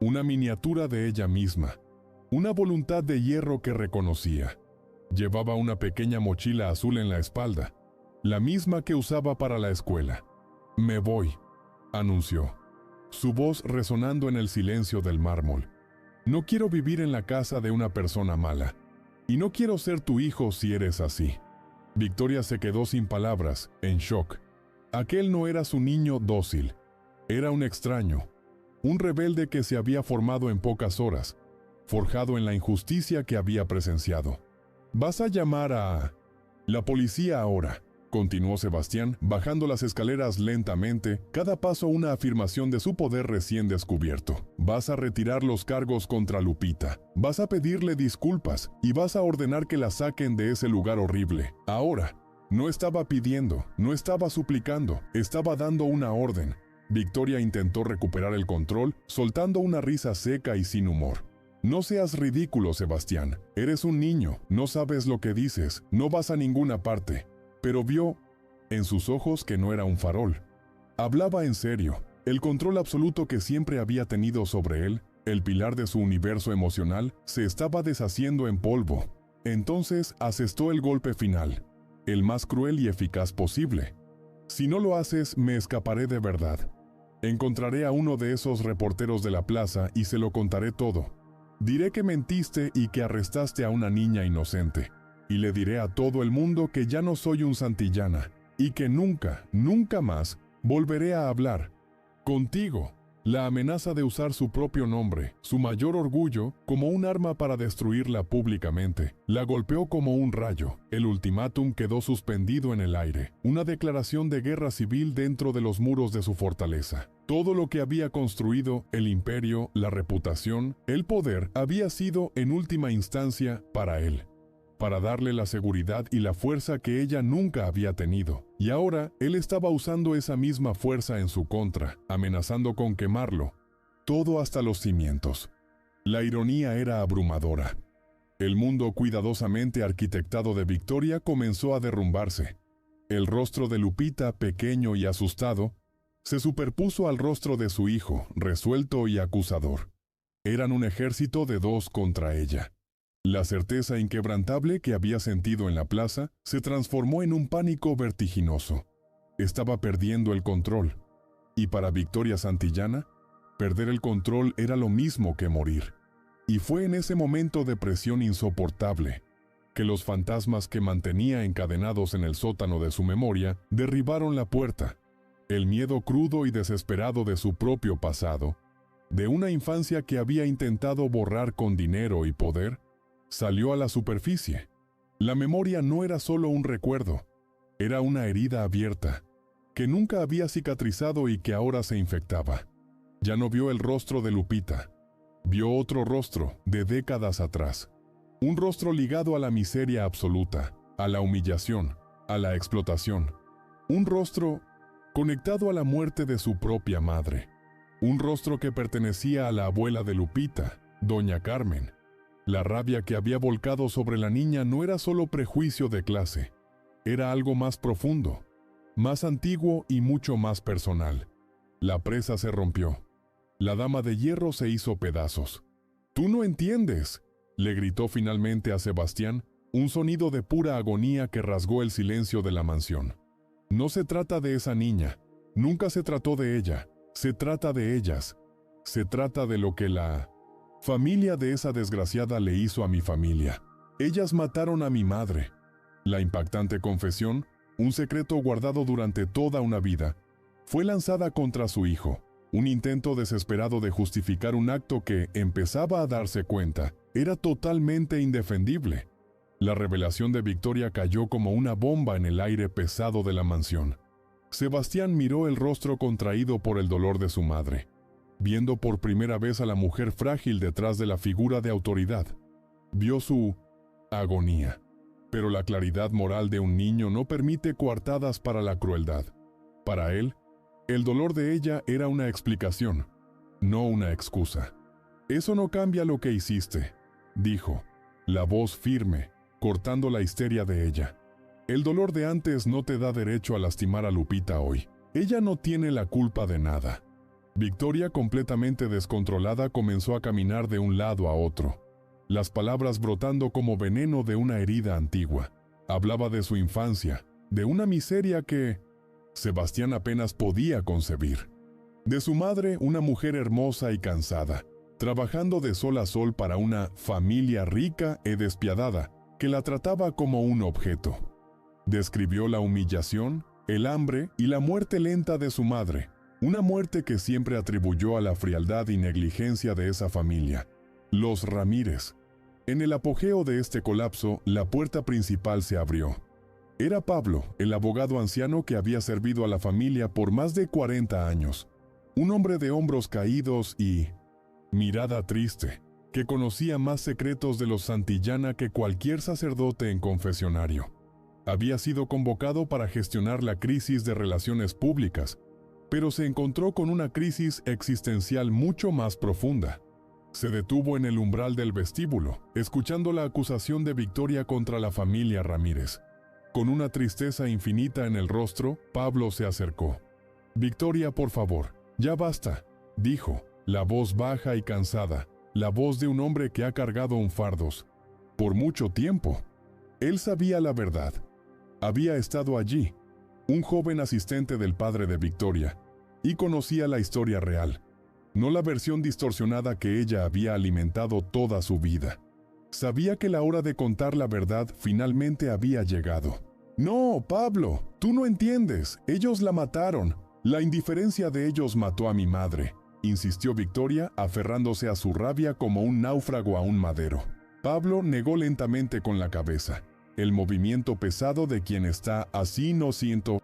una miniatura de ella misma, una voluntad de hierro que reconocía. Llevaba una pequeña mochila azul en la espalda, la misma que usaba para la escuela. «Me voy», anunció, su voz resonando en el silencio del mármol. «No quiero vivir en la casa de una persona mala, y no quiero ser tu hijo si eres así». Victoria se quedó sin palabras, en shock. Aquel no era su niño dócil, era un extraño, un rebelde que se había formado en pocas horas, forjado en la injusticia que había presenciado. «Vas a llamar a la policía ahora», continuó Sebastián, bajando las escaleras lentamente, cada paso una afirmación de su poder recién descubierto. «Vas a retirar los cargos contra Lupita, vas a pedirle disculpas y vas a ordenar que la saquen de ese lugar horrible. Ahora». No estaba pidiendo, no estaba suplicando, estaba dando una orden. Victoria intentó recuperar el control, soltando una risa seca y sin humor. «No seas ridículo, Sebastián. Eres un niño, no sabes lo que dices, no vas a ninguna parte». Pero vio en sus ojos que no era un farol. Hablaba en serio. El control absoluto que siempre había tenido sobre él, el pilar de su universo emocional, se estaba deshaciendo en polvo. Entonces asestó el golpe final, el más cruel y eficaz posible. Si no lo haces, me escaparé de verdad. Encontraré a uno de esos reporteros de la plaza y se lo contaré todo. Diré que mentiste y que arrestaste a una niña inocente. Y le diré a todo el mundo que ya no soy un Santillana y que nunca, nunca más volveré a hablar contigo. La amenaza de usar su propio nombre, su mayor orgullo, como un arma para destruirla públicamente, la golpeó como un rayo. El ultimátum quedó suspendido en el aire, una declaración de guerra civil dentro de los muros de su fortaleza. Todo lo que había construido, el imperio, la reputación, el poder, había sido, en última instancia, para él, para darle la seguridad y la fuerza que ella nunca había tenido. Y ahora, él estaba usando esa misma fuerza en su contra, amenazando con quemarlo, todo hasta los cimientos. La ironía era abrumadora. El mundo cuidadosamente arquitectado de Victoria comenzó a derrumbarse. El rostro de Lupita, pequeño y asustado, se superpuso al rostro de su hijo, resuelto y acusador. Eran un ejército de dos contra ella. La certeza inquebrantable que había sentido en la plaza se transformó en un pánico vertiginoso. Estaba perdiendo el control. Y para Victoria Santillana, perder el control era lo mismo que morir. Y fue en ese momento de presión insoportable que los fantasmas que mantenía encadenados en el sótano de su memoria derribaron la puerta. El miedo crudo y desesperado de su propio pasado, de una infancia que había intentado borrar con dinero y poder, salió a la superficie. La memoria no era solo un recuerdo, era una herida abierta, que nunca había cicatrizado y que ahora se infectaba. Ya no vio el rostro de Lupita, vio otro rostro de décadas atrás. Un rostro ligado a la miseria absoluta, a la humillación, a la explotación. Un rostro conectado a la muerte de su propia madre. Un rostro que pertenecía a la abuela de Lupita, doña Carmen. La rabia que había volcado sobre la niña no era solo prejuicio de clase, era algo más profundo, más antiguo y mucho más personal. La presa se rompió. La dama de hierro se hizo pedazos. «¡Tú no entiendes!», le gritó finalmente a Sebastián, un sonido de pura agonía que rasgó el silencio de la mansión. «No se trata de esa niña, nunca se trató de ella, se trata de ellas, se trata de lo que la familia de esa desgraciada le hizo a mi familia. Ellas mataron a mi madre». La impactante confesión, un secreto guardado durante toda una vida, fue lanzada contra su hijo, un intento desesperado de justificar un acto que, empezaba a darse cuenta, era totalmente indefendible. La revelación de Victoria cayó como una bomba en el aire pesado de la mansión. Sebastián miró el rostro contraído por el dolor de su madre, viendo por primera vez a la mujer frágil detrás de la figura de autoridad. Vio su agonía. Pero la claridad moral de un niño no permite coartadas para la crueldad. Para él, el dolor de ella era una explicación, no una excusa. «Eso no cambia lo que hiciste», dijo, la voz firme, cortando la histeria de ella. «El dolor de antes no te da derecho a lastimar a Lupita hoy. Ella no tiene la culpa de nada». Victoria, completamente descontrolada, comenzó a caminar de un lado a otro, las palabras brotando como veneno de una herida antigua. Hablaba de su infancia, de una miseria que Sebastián apenas podía concebir. De su madre, una mujer hermosa y cansada, trabajando de sol a sol para una familia rica y despiadada, que la trataba como un objeto. Describió la humillación, el hambre y la muerte lenta de su madre, una muerte que siempre atribuyó a la frialdad y negligencia de esa familia, los Ramírez. En el apogeo de este colapso, la puerta principal se abrió. Era Pablo, el abogado anciano que había servido a la familia por más de 40 años. Un hombre de hombros caídos y mirada triste, que conocía más secretos de los Santillana que cualquier sacerdote en confesionario. Había sido convocado para gestionar la crisis de relaciones públicas, pero se encontró con una crisis existencial mucho más profunda. Se detuvo en el umbral del vestíbulo, escuchando la acusación de Victoria contra la familia Ramírez. Con una tristeza infinita en el rostro, Pablo se acercó. «Victoria, por favor, ya basta», dijo, la voz baja y cansada, la voz de un hombre que ha cargado un fardos. por mucho tiempo. Él sabía la verdad. Había estado allí, un joven asistente del padre de Victoria, y conocía la historia real, no la versión distorsionada que ella había alimentado toda su vida. Sabía que la hora de contar la verdad finalmente había llegado. «No, Pablo, tú no entiendes. Ellos la mataron. La indiferencia de ellos mató a mi madre», insistió Victoria, aferrándose a su rabia como un náufrago a un madero. Pablo negó lentamente con la cabeza, el movimiento pesado de quien está «así no siento».